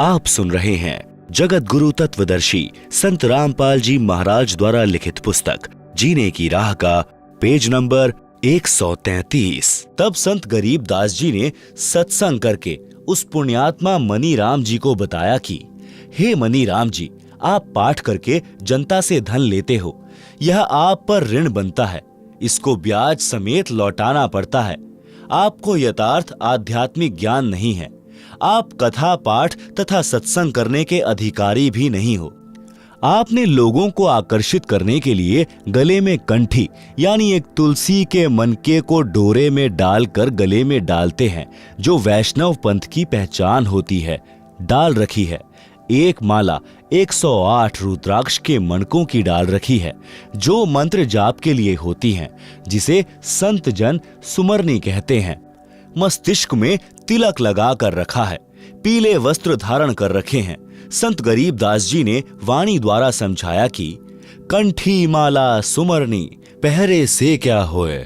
आप सुन रहे हैं जगत गुरु तत्वदर्शी संत रामपाल जी महाराज द्वारा लिखित पुस्तक जीने की राह का पेज नंबर 133। तब संत गरीबदास जी ने सत्संग करके उस पुण्यात्मा मनी राम जी को बताया कि हे मनी राम जी, आप पाठ करके जनता से धन लेते हो, यह आप पर ऋण बनता है, इसको ब्याज समेत लौटाना पड़ता है। आपको यथार्थ आध्यात्मिक ज्ञान नहीं है, आप कथा पाठ तथा सत्संग करने के अधिकारी भी नहीं हो। आपने लोगों को आकर्षित करने के लिए गले में कंठी यानी एक तुलसी के मनके को डोरे में डालकर गले में डालते हैं, जो वैष्णव पंथ की पहचान होती है, डाल रखी है। एक माला 108 रुद्राक्ष के मणकों की डाल रखी है, जो मंत्र जाप के लिए होती हैं, जिसे संत जन सुमरनी कहते हैं। मस्तिष्क में तिलक लगा कर रखा है, पीले वस्त्र धारण कर रखे हैं। संत गरीबदास जी ने वाणी द्वारा समझाया कि कंठी माला सुमरनी पहरे से क्या होए,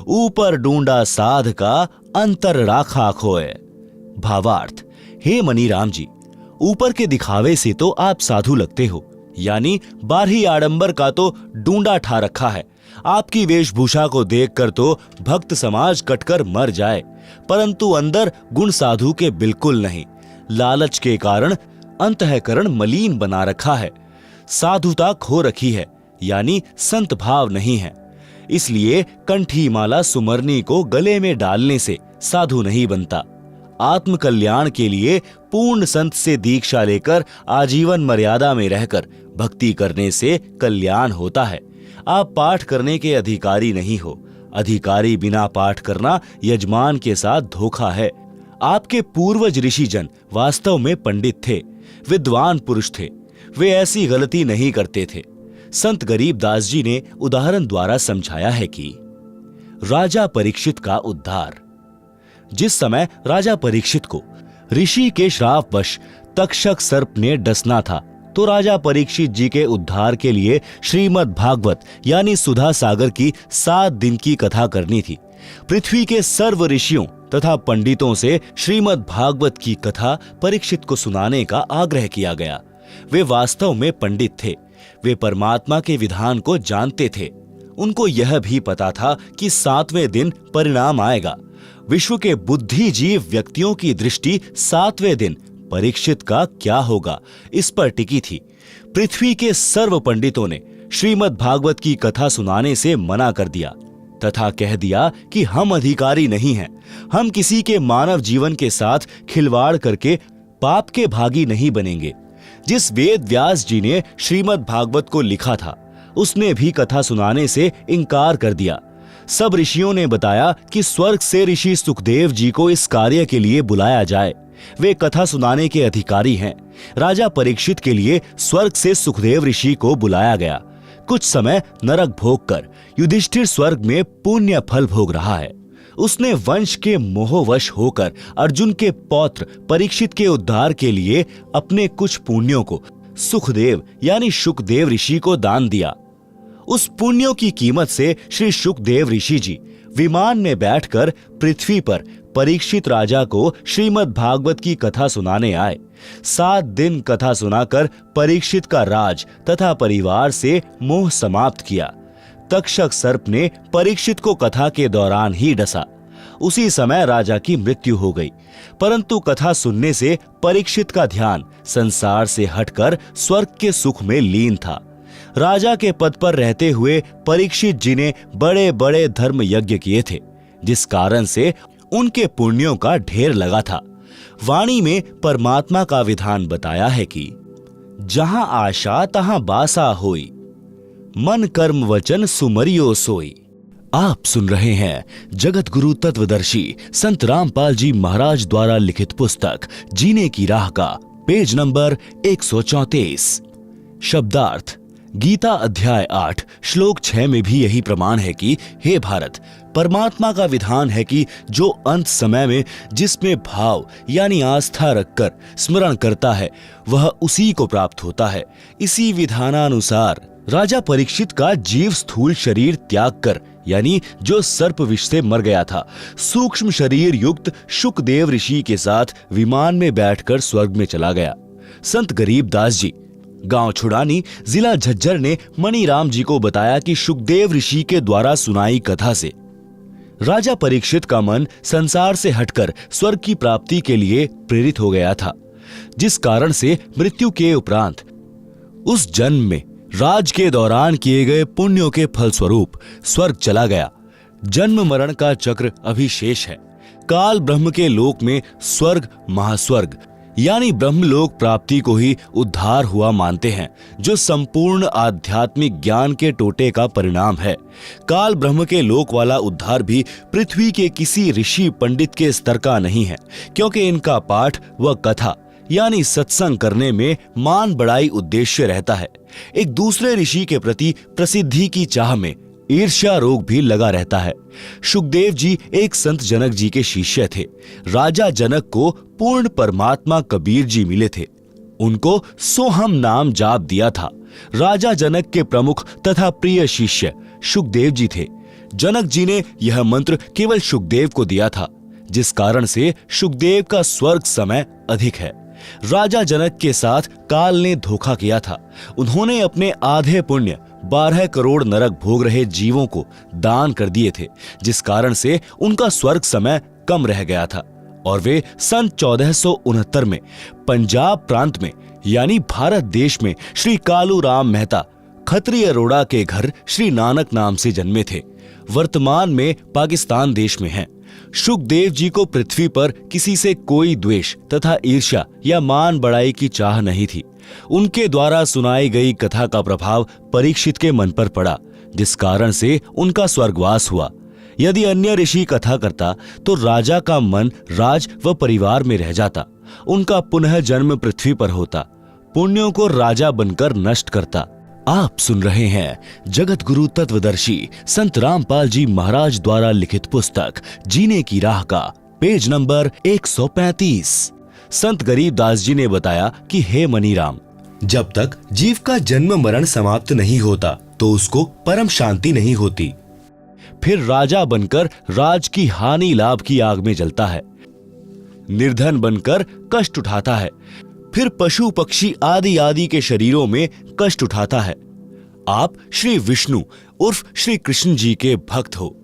ऊपर ढूंढा साध का अंतर राखा खोए। भावार्थ, हे मनी राम जी, ऊपर के दिखावे से तो आप साधु लगते हो, यानी बाहरी आडंबर का तो ढूंढा ठा रखा है। आपकी वेशभूषा को देखकर तो भक्त समाज कटकर मर जाए, परंतु अंदर गुण साधु के बिल्कुल नहीं। लालच के कारण अंतःकरण मलिन बना रखा है, साधुता खो रखी है, यानी संत भाव नहीं है। इसलिए कंठी माला सुमरनी को गले में डालने से साधु नहीं बनता। आत्म कल्याण के लिए पूर्ण संत से दीक्षा लेकर आजीवन मर्यादा में रहकर भक्ति करने से कल्याण होता है। आप पाठ करने के अधिकारी नहीं हो। अधिकारी बिना पाठ करना यजमान के साथ धोखा है। आपके पूर्वज ऋषिजन वास्तव में पंडित थे, विद्वान पुरुष थे, वे ऐसी गलती नहीं करते थे। संत गरीबदास जी ने उदाहरण द्वारा समझाया है कि राजा परीक्षित का उद्धार। जिस समय राजा परीक्षित को ऋषि के श्रापवश तक्षक सर्प ने डसना था, तो राजा परीक्षित जी के उद्धार के लिए श्रीमद् भागवत यानी सुधा सागर की 7 दिन की कथा करनी थी। पृथ्वी के सर्व ऋषियों तथा पंडितों से श्रीमद् भागवत की कथा परीक्षित को सुनाने का आग्रह किया गया। वे वास्तव में पंडित थे, वे परमात्मा के विधान को जानते थे। उनको यह भी पता था कि 7वें दिन परिणाम आएगा। विश्व के बुद्धिजीव व्यक्तियों की दृष्टि 7वें दिन परीक्षित का क्या होगा, इस पर टिकी थी। पृथ्वी के सर्व पंडितों ने श्रीमद् भागवत की कथा सुनाने से मना कर दिया तथा कह दिया कि हम अधिकारी नहीं हैं, हम किसी के मानव जीवन के साथ खिलवाड़ करके पाप के भागी नहीं बनेंगे। जिस वेद व्यास जी ने श्रीमद् भागवत को लिखा था, उसने भी कथा सुनाने से इनकार कर दिया। सब ऋषियों ने बताया कि स्वर्ग से ऋषि सुखदेव जी को इस कार्य के लिए बुलाया जाए, वे कथा सुनाने के अधिकारी हैं। राजा परीक्षित के लिए स्वर्ग से सुखदेव ऋषि को बुलाया गया। कुछ समय नरक भोग कर युधिष्ठिर स्वर्ग में पुण्य फल भोग रहा है। उसने वंश के मोहवश होकर अर्जुन के पौत्र परीक्षित के उद्धार के लिए अपने कुछ पुण्यों को सुखदेव यानी शुकदेव ऋषि को दान दिया। उस पुण्यों की कीमत से श्री शुकदेव ऋषि जी विमान में बैठकर पृथ्वी पर परीक्षित राजा को श्रीमद् भागवत की कथा सुनाने आए। 7 दिन कथा सुनाकर परीक्षित का राज तथा परिवार से मोह समाप्त किया। तक्षक सर्प ने परीक्षित को कथा के दौरान ही डसा। उसी समय राजा की मृत्यु हो गई, परंतु कथा सुनने से परीक्षित का ध्यान संसार से हटकर स्वर्ग के सुख में लीन था। राजा के पद पर रहते हुए परीक्षित जी ने बड़े बड़े धर्म यज्ञ किए थे, जिस कारण से उनके पुण्यों का ढेर लगा था। वाणी में परमात्मा का विधान बताया है कि जहां आशा तहां बासा होई, मन कर्म वचन सुमरियो सोई। आप सुन रहे हैं जगत गुरु तत्वदर्शी संत रामपाल जी महाराज द्वारा लिखित पुस्तक जीने की राह का पेज नंबर 134। शब्दार्थ। गीता अध्याय 8 श्लोक 6 में भी यही प्रमाण है कि हे भारत, परमात्मा का विधान है कि जो अंत समय में जिसमें भाव यानी आस्था रखकर स्मरण करता है, वह उसी को प्राप्त होता है। इसी विधानानुसार राजा परीक्षित का जीव स्थूल शरीर त्याग कर यानी जो सर्प विष से मर गया था, सूक्ष्म शरीर युक्त शुकदेव ऋषि के साथ विमान में बैठकर स्वर्ग में चला गया। संत गरीबदास जी गांव छुड़ानी, जिला झज्जर ने मणिराम जी को बताया कि शुकदेव ऋषि के द्वारा सुनाई कथा से राजा परीक्षित का मन संसार से हटकर स्वर्ग की प्राप्ति के लिए प्रेरित हो गया था, जिस कारण से मृत्यु के उपरांत उस जन्म में राज के दौरान किए गए पुण्यों के फलस्वरूप स्वर्ग चला गया। जन्म मरण का चक्र अभी शेष है। काल ब्रह्म के लोक में स्वर्ग महास्वर्ग यानी ब्रह्मलोक प्राप्ति को ही उद्धार हुआ मानते हैं, जो संपूर्ण आध्यात्मिक ज्ञान के टोटे का परिणाम है। काल ब्रह्म के लोक वाला उद्धार भी पृथ्वी के किसी ऋषि पंडित के स्तर का नहीं है, क्योंकि इनका पाठ व कथा यानी सत्संग करने में मान बढ़ाई उद्देश्य रहता है। एक दूसरे ऋषि के प्रति प्रसिद्धि की चाह में ईर्ष्या रोग भी लगा रहता है। शुकदेव जी एक संत जनक जी के शिष्य थे। राजा जनक को पूर्ण परमात्मा कबीर जी मिले थे। उनको सोहम नाम जाप दिया था। राजा जनक के प्रमुख तथा प्रिय शिष्य शुकदेव जी थे। जनक जी ने यह मंत्र केवल शुकदेव को दिया था, जिस कारण से शुकदेव का स्वर्ग समय अधिक है। राजा जनक के साथ काल ने धोखा किया था। उन्होंने अपने आधे पुण्य 12 करोड़ नरक भोग रहे जीवों को दान कर दिए थे, जिस कारण से उनका स्वर्ग समय कम रह गया था और वे सन 1469 में पंजाब प्रांत में यानी भारत देश में श्री कालू राम मेहता खत्रिय अरोड़ा के घर श्री नानक नाम से जन्मे थे। वर्तमान में पाकिस्तान देश में हैं। शुकदेव जी को पृथ्वी पर किसी से कोई द्वेष तथा ईर्ष्या या मान बढ़ाई की चाह नहीं थी। उनके द्वारा सुनाई गई कथा का प्रभाव परीक्षित के मन पर पड़ा, जिस कारण से उनका स्वर्गवास हुआ। यदि अन्य ऋषि कथा करता तो राजा का मन राज व परिवार में रह जाता। उनका पुनः जन्म पृथ्वी पर होता, पुण्यों को राजा बनकर नष्ट करता। आप सुन रहे हैं जगत गुरु तत्वदर्शी संत रामपाल जी महाराज द्वारा लिखित पुस्तक जीने की राह का पेज नंबर 135। संत गरीबदास जी ने बताया कि हे मणिराम, जब तक जीव का जन्म मरण समाप्त नहीं होता तो उसको परम शांति नहीं होती। फिर राजा बनकर राज की हानि लाभ की आग में जलता है, निर्धन बनकर कष्ट उठाता है, फिर पशु पक्षी आदि आदि के शरीरों में कष्ट उठाता है। आप श्री विष्णु उर्फ श्री कृष्ण जी के भक्त हो।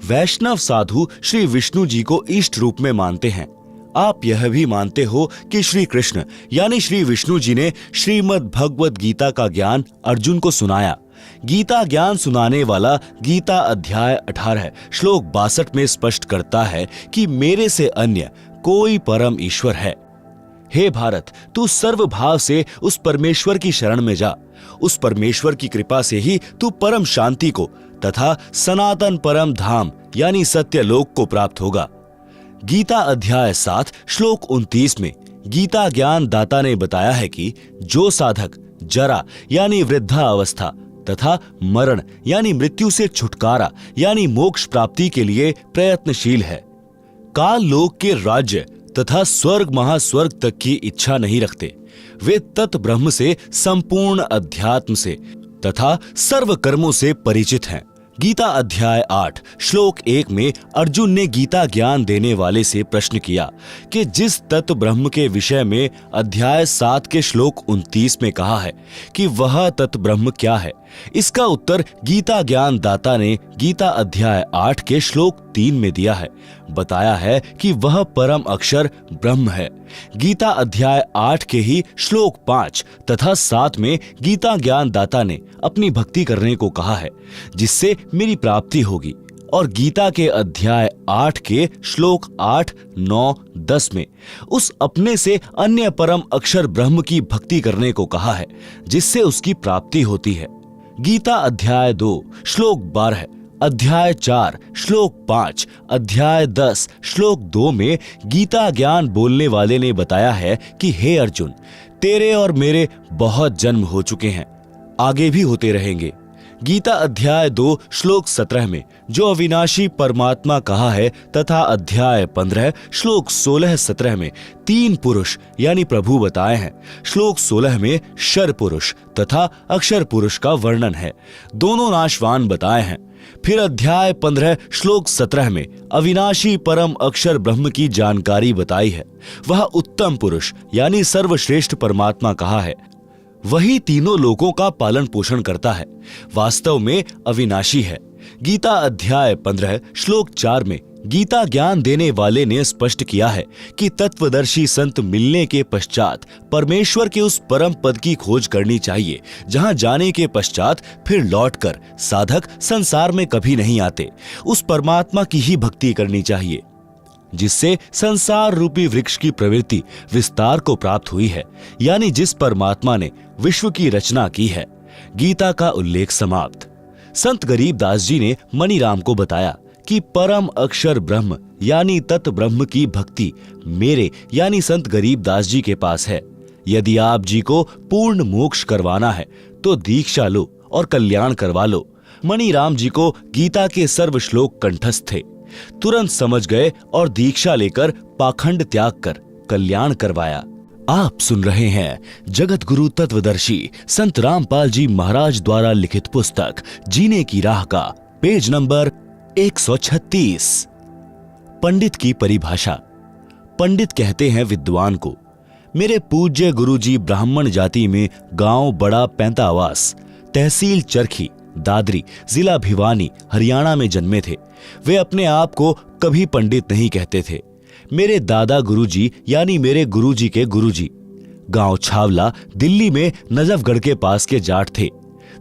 वैष्णव साधु श्री विष्णु जी को इष्ट रूप में मानते हैं। आप यह भी मानते हो कि श्री कृष्ण यानी श्री विष्णु जी ने श्रीमद् भगवद गीता का ज्ञान अर्जुन को सुनाया। गीता ज्ञान सुनाने वाला गीता अध्याय 18 श्लोक 62 में स्पष्ट करता है कि मेरे से अन्य कोई परम ईश्वर है। हे भारत, तू सर्वभाव से उस परमेश्वर की शरण में जा। उस परमेश्वर की कृपा से ही तू परम शांति को तथा सनातन परम धाम यानी सत्य लोक को प्राप्त होगा। गीता अध्याय 7 श्लोक 29 में गीता ज्ञान दाता ने बताया है कि जो साधक जरा यानी वृद्धा अवस्था तथा मरण यानी मृत्यु से छुटकारा यानी मोक्ष प्राप्ति के लिए प्रयत्नशील है, काल लोक के राज्य तथा स्वर्ग महास्वर्ग तक की इच्छा नहीं रखते, वे तत् ब्रह्म से संपूर्ण अध्यात्म से तथा सर्व कर्मों से परिचित हैं। गीता अध्याय 8 श्लोक 1 में अर्जुन ने गीता ज्ञान देने वाले से प्रश्न किया कि जिस तत्व ब्रह्म के विषय में अध्याय 7 के श्लोक 29 में कहा है कि वह तत्व ब्रह्म क्या है, इसका उत्तर गीता ज्ञान दाता ने गीता अध्याय 8 के श्लोक 3 में दिया है। बताया है कि वह परम अक्षर ब्रह्म है। गीता अध्याय 8 के ही श्लोक 5 तथा 7 में गीता ज्ञान दाता ने अपनी भक्ति करने को कहा है, जिससे मेरी प्राप्ति होगी, और गीता के अध्याय 8 के श्लोक 8, 9, 10 में उस अपने से अन्य परम अक्षर ब्रह्म की भक्ति करने को कहा है, जिससे उसकी प्राप्ति होती है। गीता अध्याय 2 श्लोक 12, अध्याय 4 श्लोक 5, अध्याय 10 श्लोक 2 में गीता ज्ञान बोलने वाले ने बताया है कि हे अर्जुन, तेरे और मेरे बहुत जन्म हो चुके हैं, आगे भी होते रहेंगे। गीता अध्याय 2 श्लोक 17 में जो अविनाशी परमात्मा कहा है तथा अध्याय 15 श्लोक 16-17 में 3 पुरुष यानी प्रभु बताए हैं। श्लोक 16 में शर पुरुष तथा अक्षर पुरुष का वर्णन है, दोनों नाशवान बताए हैं। फिर अध्याय 15 श्लोक 17 में अविनाशी परम अक्षर ब्रह्म की जानकारी बताई है। वह उत्तम पुरुष यानी सर्वश्रेष्ठ परमात्मा कहा है, वही तीनों लोकों का पालन पोषण करता है, वास्तव में अविनाशी है। गीता अध्याय 15 श्लोक 4 में गीता ज्ञान देने वाले ने स्पष्ट किया है कि तत्वदर्शी संत मिलने के पश्चात परमेश्वर के उस परम पद की खोज करनी चाहिए, जहां जाने के पश्चात फिर लौटकर साधक संसार में कभी नहीं आते। उस परमात्मा की ही भक्ति करनी चाहिए जिससे संसार रूपी वृक्ष की प्रवृत्ति विस्तार को प्राप्त हुई है, यानी जिस परमात्मा ने विश्व की रचना की है। गीता का उल्लेख समाप्त। संत गरीबदास जी ने मणिराम को बताया कि परम अक्षर ब्रह्म यानी तत् ब्रह्म की भक्ति मेरे यानी संत गरीबदास जी के पास है। यदि आप जी को पूर्ण मोक्ष करवाना है तो दीक्षा लो और कल्याण करवा लो। मणिराम जी को गीता के सर्व श्लोक कंठस्थ थे, तुरंत समझ गए और दीक्षा लेकर पाखंड त्याग कर कल्याण करवाया। आप सुन रहे हैं जगत गुरु तत्वदर्शी संत रामपाल जी महाराज द्वारा लिखित पुस्तक जीने की राह का पेज नंबर 136। पंडित की परिभाषा। पंडित कहते हैं विद्वान को। मेरे पूज्य गुरुजी ब्राह्मण जाति में गांव बड़ा पैंतावास, तहसील चरखी, दादरी, जिला भिवानी, हरियाणा में जन्मे थे। वे अपने आप को कभी पंडित नहीं कहते थे। मेरे दादा गुरुजी यानी मेरे गुरुजी के गुरुजी गांव छावला, दिल्ली में नजफगढ़ के पास के जाट थे।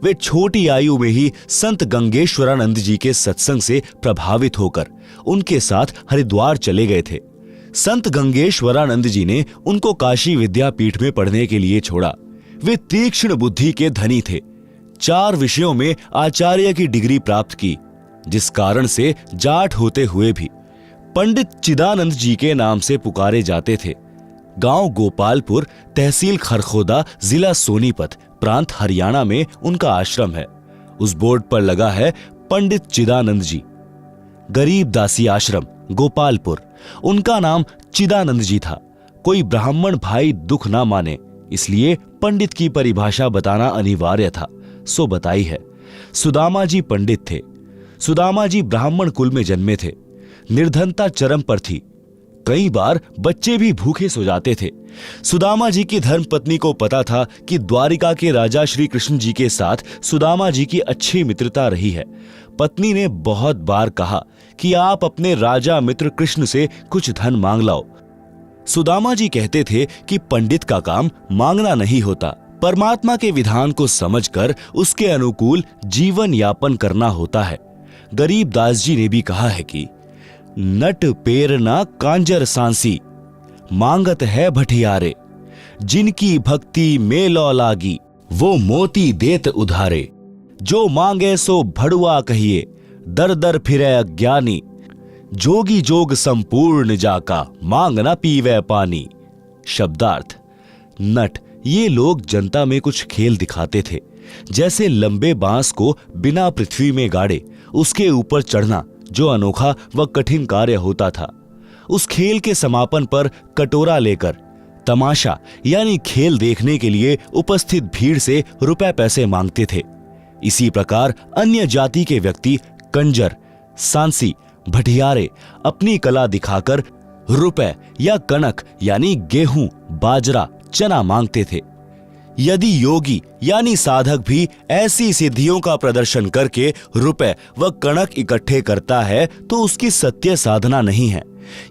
वे छोटी आयु में ही संत गंगेश्वरानंद जी के सत्संग से प्रभावित होकर उनके साथ हरिद्वार चले गए थे। संत गंगेश्वरानंद जी ने उनको काशी विद्यापीठ में पढ़ने के लिए छोड़ा। वे तीक्ष्ण बुद्धि के धनी थे। 4 विषयों में आचार्य की डिग्री प्राप्त की, जिस कारण से जाट होते हुए भी पंडित चिदानंद जी के नाम से पुकारे जाते थे। गांव गोपालपुर, तहसील खरखोदा, जिला सोनीपत, प्रांत हरियाणा में उनका आश्रम है। उस बोर्ड पर लगा है पंडित चिदानंद जी। गरीबदासी आश्रम, गोपालपुर। उनका नाम चिदानंद जी था। कोई ब्राह्मण भाई दुख ना माने, इसलिए पंडित की परिभाषा बताना अनिवार्य था, सो बताई है। सुदामा जी पंडित थे। सुदामा जी ब्राह्मण कुल में जन्मे थे। निर्धनता चरम पर थी। कई बार बच्चे भी भूखे सो जाते थे। सुदामा जी की धर्मपत्नी को पता था कि द्वारिका के राजा श्री कृष्ण जी के साथ सुदामा जी की अच्छी मित्रता रही है। पत्नी ने बहुत बार कहा कि आप अपने राजा मित्र कृष्ण से कुछ धन मांग लाओ। सुदामा जी कहते थे कि पंडित का काम मांगना नहीं होता, परमात्मा के विधान को समझकर उसके अनुकूल जीवन यापन करना होता है। गरीबदास जी ने भी कहा है कि नट पेरना कांजर सांसी, मांगत है भटियारे, जिनकी भक्ति में लौ लागी, वो मोती देत उधारे। जो मांगे सो भड़ुआ कहिए, दर दर फिरे अज्ञानी, जोगी जोग संपूर्ण जाका, मांग न पीवे पानी। शब्दार्थ। नट, ये लोग जनता में कुछ खेल दिखाते थे, जैसे लंबे बांस को बिना पृथ्वी में गाड़े उसके ऊपर चढ़ना, जो अनोखा व कठिन कार्य होता था। उस खेल के समापन पर कटोरा लेकर तमाशा यानी खेल देखने के लिए उपस्थित भीड़ से रुपए पैसे मांगते थे। इसी प्रकार अन्य जाति के व्यक्ति कंजर, सांसी, भटियारे अपनी कला दिखाकर रुपए या कनक यानी गेहूं, बाजरा, चना मांगते थे। यदि योगी यानी साधक भी ऐसी सिद्धियों का प्रदर्शन करके रुपए व कणक इकट्ठे करता है तो उसकी सत्य साधना नहीं है।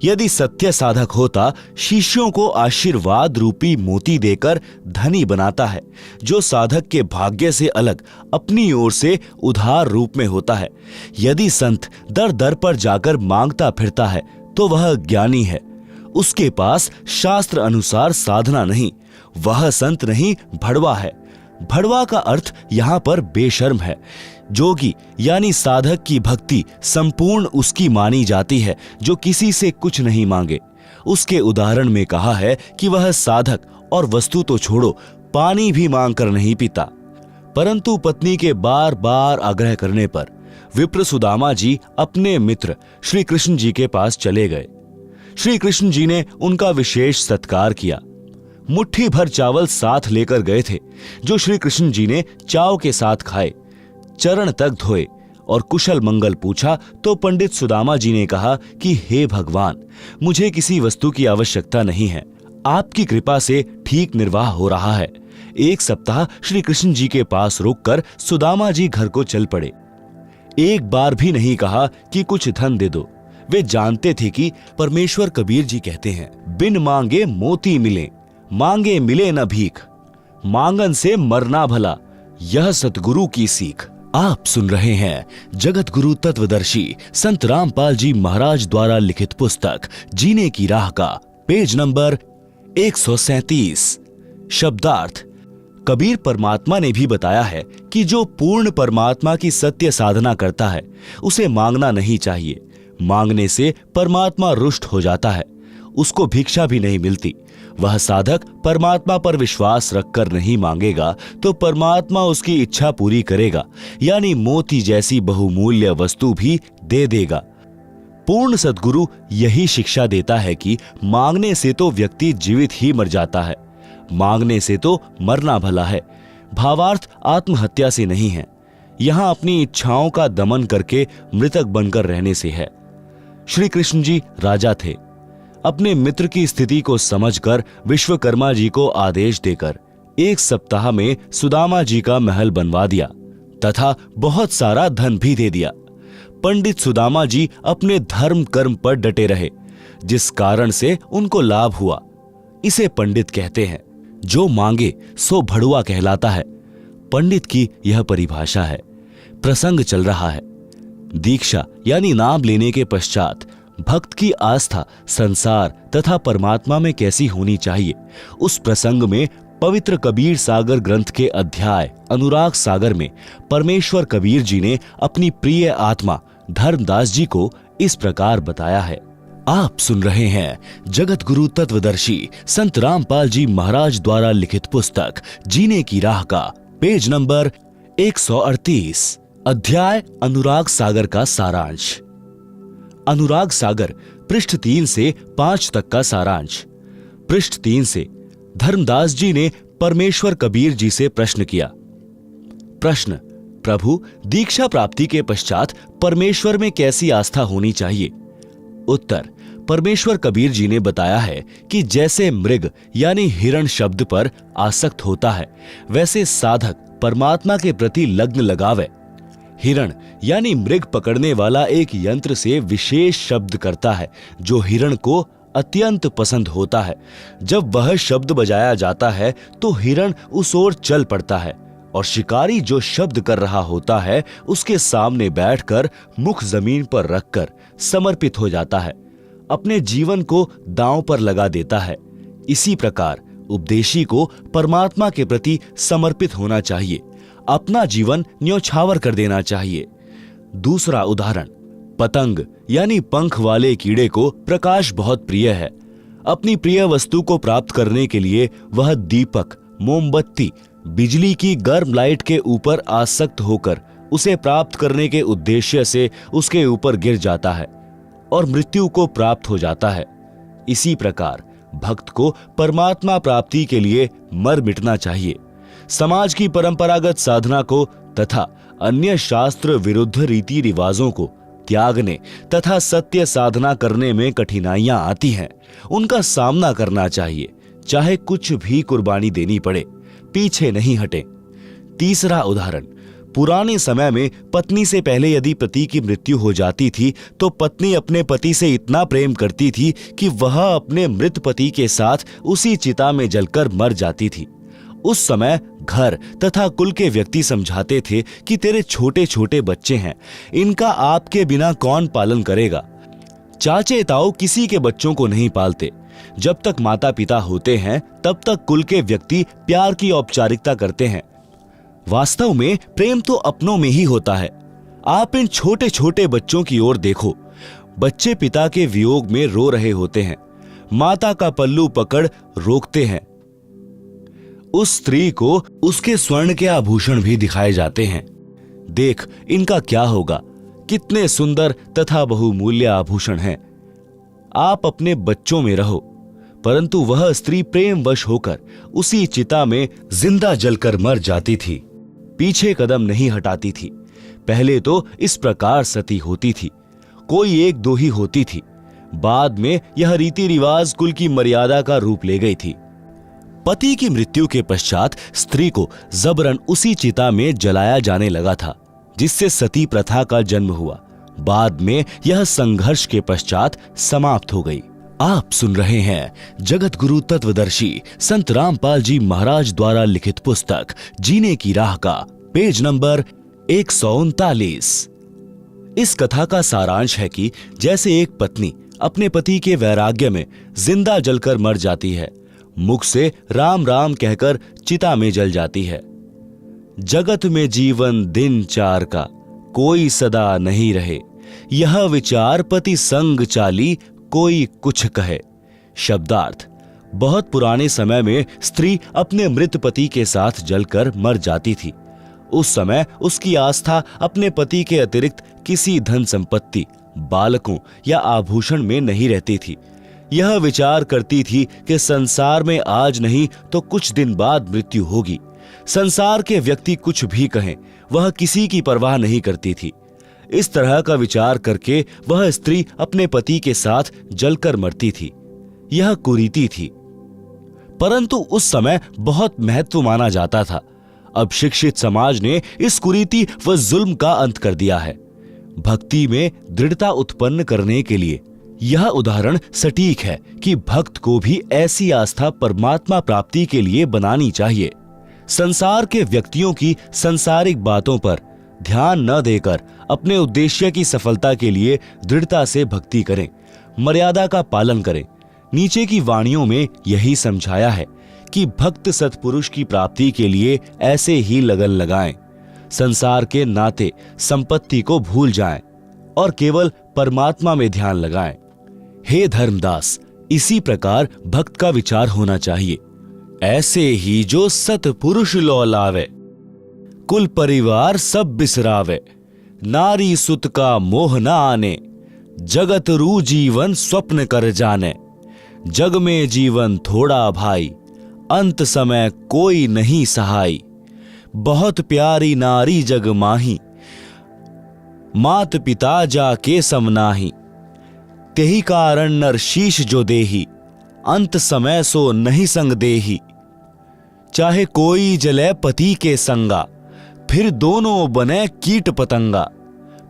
यदि सत्य साधक होता, शिष्यों को आशीर्वाद रूपी मोती देकर धनी बनाता है, जो साधक के भाग्य से अलग अपनी ओर से उधार रूप में होता है। यदि संत दर दर पर जाकर मांगता फिरता है तो वह ज्ञानी है, उसके पास शास्त्र अनुसार साधना नहीं, वह संत नहीं भड़वा है। भड़वा का अर्थ यहाँ पर बेशर्म है। जोगी यानी साधक की भक्ति संपूर्ण उसकी मानी जाती है जो किसी से कुछ नहीं मांगे। उसके उदाहरण में कहा है कि वह साधक और वस्तु तो छोड़ो, पानी भी मांग कर नहीं पीता। परंतु पत्नी के बार बार आग्रह करने पर विप्र सुदामा जी अपने मित्र श्री कृष्ण जी के पास चले गए। श्री कृष्ण जी ने उनका विशेष सत्कार किया। मुट्ठी भर चावल साथ लेकर गए थे, जो श्री कृष्ण जी ने चाव के साथ खाए, चरण तक धोए और कुशल मंगल पूछा तो पंडित सुदामा जी ने कहा कि हे भगवान, मुझे किसी वस्तु की आवश्यकता नहीं है, आपकी कृपा से ठीक निर्वाह हो रहा है। एक सप्ताह श्री कृष्ण जी के पास रुककर सुदामा जी घर को चल पड़े। एक बार भी नहीं कहा कि कुछ धन दे दो। वे जानते थे कि परमेश्वर कबीर जी कहते हैं, बिन मांगे मोती मिले, मांगे मिले न भीख, मांगन से मरना भला, यह सतगुरु की सीख। आप सुन रहे हैं जगत गुरु तत्वदर्शी संत रामपाल जी महाराज द्वारा लिखित पुस्तक जीने की राह का पेज नंबर 137। शब्दार्थ। कबीर परमात्मा ने भी बताया है कि जो पूर्ण परमात्मा की सत्य साधना करता है उसे मांगना नहीं चाहिए। मांगने से परमात्मा रुष्ट हो जाता है, उसको भिक्षा भी नहीं मिलती। वह साधक परमात्मा पर विश्वास रखकर नहीं मांगेगा तो परमात्मा उसकी इच्छा पूरी करेगा, यानी मोती जैसी बहुमूल्य वस्तु भी दे देगा। पूर्ण सद्गुरु यही शिक्षा देता है कि मांगने से तो व्यक्ति जीवित ही मर जाता है, मांगने से तो मरना भला है। भावार्थ आत्महत्या से नहीं है, यहां अपनी इच्छाओं का दमन करके मृतक बनकर रहने से है। श्री कृष्ण जी राजा थे। अपने मित्र की स्थिति को समझकर विश्वकर्मा जी को आदेश देकर एक सप्ताह में सुदामा जी का महल बनवा दिया तथा बहुत सारा धन भी दे दिया। पंडित सुदामा जी अपने धर्म कर्म पर डटे रहे, जिस कारण से उनको लाभ हुआ। इसे पंडित कहते हैं। जो मांगे सो भड़ुआ कहलाता है। पंडित की यह परिभाषा है। प्रसंग चल रहा है। दीक्षा यानी नाम लेने के पश्चात भक्त की आस्था संसार तथा परमात्मा में कैसी होनी चाहिए, उस प्रसंग में पवित्र कबीर सागर ग्रंथ के अध्याय अनुराग सागर में परमेश्वर कबीर जी ने अपनी प्रिय आत्मा धर्मदास जी को इस प्रकार बताया है। आप सुन रहे हैं जगत गुरु तत्वदर्शी संत रामपाल जी महाराज द्वारा लिखित पुस्तक जीने की राह का पेज नंबर 138, अध्याय अनुराग सागर का सारांश। अनुराग सागर पृष्ठ 3 से 5 तक का सारांश। पृष्ठ 3 से धर्मदास जी ने परमेश्वर कबीर जी से प्रश्न किया। प्रश्न: प्रभु, दीक्षा प्राप्ति के पश्चात परमेश्वर में कैसी आस्था होनी चाहिए? उत्तर: परमेश्वर कबीर जी ने बताया है कि जैसे मृग यानी हिरण शब्द पर आसक्त होता है, वैसे साधक परमात्मा के प्रति लग्न लगावे। हिरण यानी मृग पकड़ने वाला एक यंत्र से विशेष शब्द करता है जो हिरण को अत्यंत पसंद होता है। जब वह शब्द बजाया जाता है तो हिरण उस ओर चल पड़ता है और शिकारी जो शब्द कर रहा होता है उसके सामने बैठकर मुख जमीन पर रखकर समर्पित हो जाता है, अपने जीवन को दांव पर लगा देता है। इसी प्रकार उपदेशी को परमात्मा के प्रति समर्पित होना चाहिए, अपना जीवन न्योछावर कर देना चाहिए। दूसरा उदाहरण: पतंग यानी पंख वाले कीड़े को प्रकाश बहुत प्रिय है। अपनी प्रिय वस्तु को प्राप्त करने के लिए वह दीपक, मोमबत्ती, बिजली की गर्म लाइट के ऊपर आसक्त होकर उसे प्राप्त करने के उद्देश्य से उसके ऊपर गिर जाता है और मृत्यु को प्राप्त हो जाता है। इसी प्रकार भक्त को परमात्मा प्राप्ति के लिए मर मिटना चाहिए। समाज की परंपरागत साधना को तथा अन्य शास्त्र विरुद्ध रीति रिवाजों को त्यागने तथा सत्य साधना करने में कठिनाइयां आती हैं, उनका सामना करना चाहिए, चाहे कुछ भी कुर्बानी देनी पड़े, पीछे नहीं हटे। तीसरा उदाहरण: पुराने समय में पत्नी से पहले यदि पति की मृत्यु हो जाती थी तो पत्नी अपने पति से इतना प्रेम करती थी कि वह अपने मृत पति के साथ उसी चिता में जलकर मर जाती थी। उस समय घर तथा कुल के व्यक्ति समझाते थे कि तेरे छोटे छोटे बच्चे हैं, इनका आपके बिना कौन पालन करेगा। चाचे ताऊ किसी के बच्चों को नहीं पालते। जब तक माता पिता होते हैं तब तक कुल के व्यक्ति प्यार की औपचारिकता करते हैं। वास्तव में प्रेम तो अपनों में ही होता है। आप इन छोटे छोटे बच्चों की ओर देखो। बच्चे पिता के वियोग में रो रहे होते हैं, माता का पल्लू पकड़ रोकते हैं। उस स्त्री को उसके स्वर्ण के आभूषण भी दिखाए जाते हैं। देख, इनका क्या होगा, कितने सुंदर तथा बहुमूल्य आभूषण हैं। आप अपने बच्चों में रहो। परंतु वह स्त्री प्रेमवश होकर उसी चिता में जिंदा जलकर मर जाती थी। पीछे कदम नहीं हटाती थी। पहले तो इस प्रकार सती होती थी, कोई एक दो ही होती थी। बाद में यह रीति रिवाज कुल की मर्यादा का रूप ले गई थी। पति की मृत्यु के पश्चात स्त्री को जबरन उसी चिता में जलाया जाने लगा था, जिससे सती प्रथा का जन्म हुआ। बाद में यह संघर्ष के पश्चात समाप्त हो गई। आप सुन रहे हैं जगत गुरु तत्वदर्शी संत रामपाल जी महाराज द्वारा लिखित पुस्तक जीने की राह का पेज नंबर 139। इस कथा का सारांश है कि जैसे एक पत्नी अपने पति के वैराग्य में जिंदा जलकर मर जाती है, मुख से राम राम कहकर चिता में जल जाती है। जगत में जीवन दिन चार का, कोई सदा नहीं रहे, यह विचार पति संग चाली, कोई कुछ कहे। शब्दार्थ: बहुत पुराने समय में स्त्री अपने मृत पति के साथ जलकर मर जाती थी। उस समय उसकी आस्था अपने पति के अतिरिक्त किसी धन संपत्ति, बालकों या आभूषण में नहीं रहती थी। यह विचार करती थी कि संसार में आज नहीं तो कुछ दिन बाद मृत्यु होगी। संसार के व्यक्ति कुछ भी कहें, वह किसी की परवाह नहीं करती थी। इस तरह का विचार करके वह स्त्री अपने पति के साथ जलकर मरती थी। यह कुरीति थी, परंतु उस समय बहुत महत्व माना जाता था। अब शिक्षित समाज ने इस कुरीति व जुल्म का अंत कर दिया है। भक्ति में दृढ़ता उत्पन्न करने के लिए यह उदाहरण सटीक है कि भक्त को भी ऐसी आस्था परमात्मा प्राप्ति के लिए बनानी चाहिए। संसार के व्यक्तियों की सांसारिक बातों पर ध्यान न देकर अपने उद्देश्य की सफलता के लिए दृढ़ता से भक्ति करें, मर्यादा का पालन करें। नीचे की वाणियों में यही समझाया है कि भक्त सत्पुरुष की प्राप्ति के लिए ऐसे ही लगन लगाएं, संसार के नाते संपत्ति को भूल जाएं और केवल परमात्मा में ध्यान लगाएं। हे धर्मदास, इसी प्रकार भक्त का विचार होना चाहिए। ऐसे ही जो सत्पुरुष लौलावे, कुल परिवार सब बिसरावे, नारी सुत का मोह न आने, जगत रू जीवन स्वप्न कर जाने। जग में जीवन थोड़ा भाई, अंत समय कोई नहीं सहाय। बहुत प्यारी नारी जग माही, मात पिता जाके समनाही। तेही कारण नर शीश जो देही, अंत समय सो नहीं संग देही। चाहे कोई जले पति के संगा, फिर दोनों बने कीट पतंगा।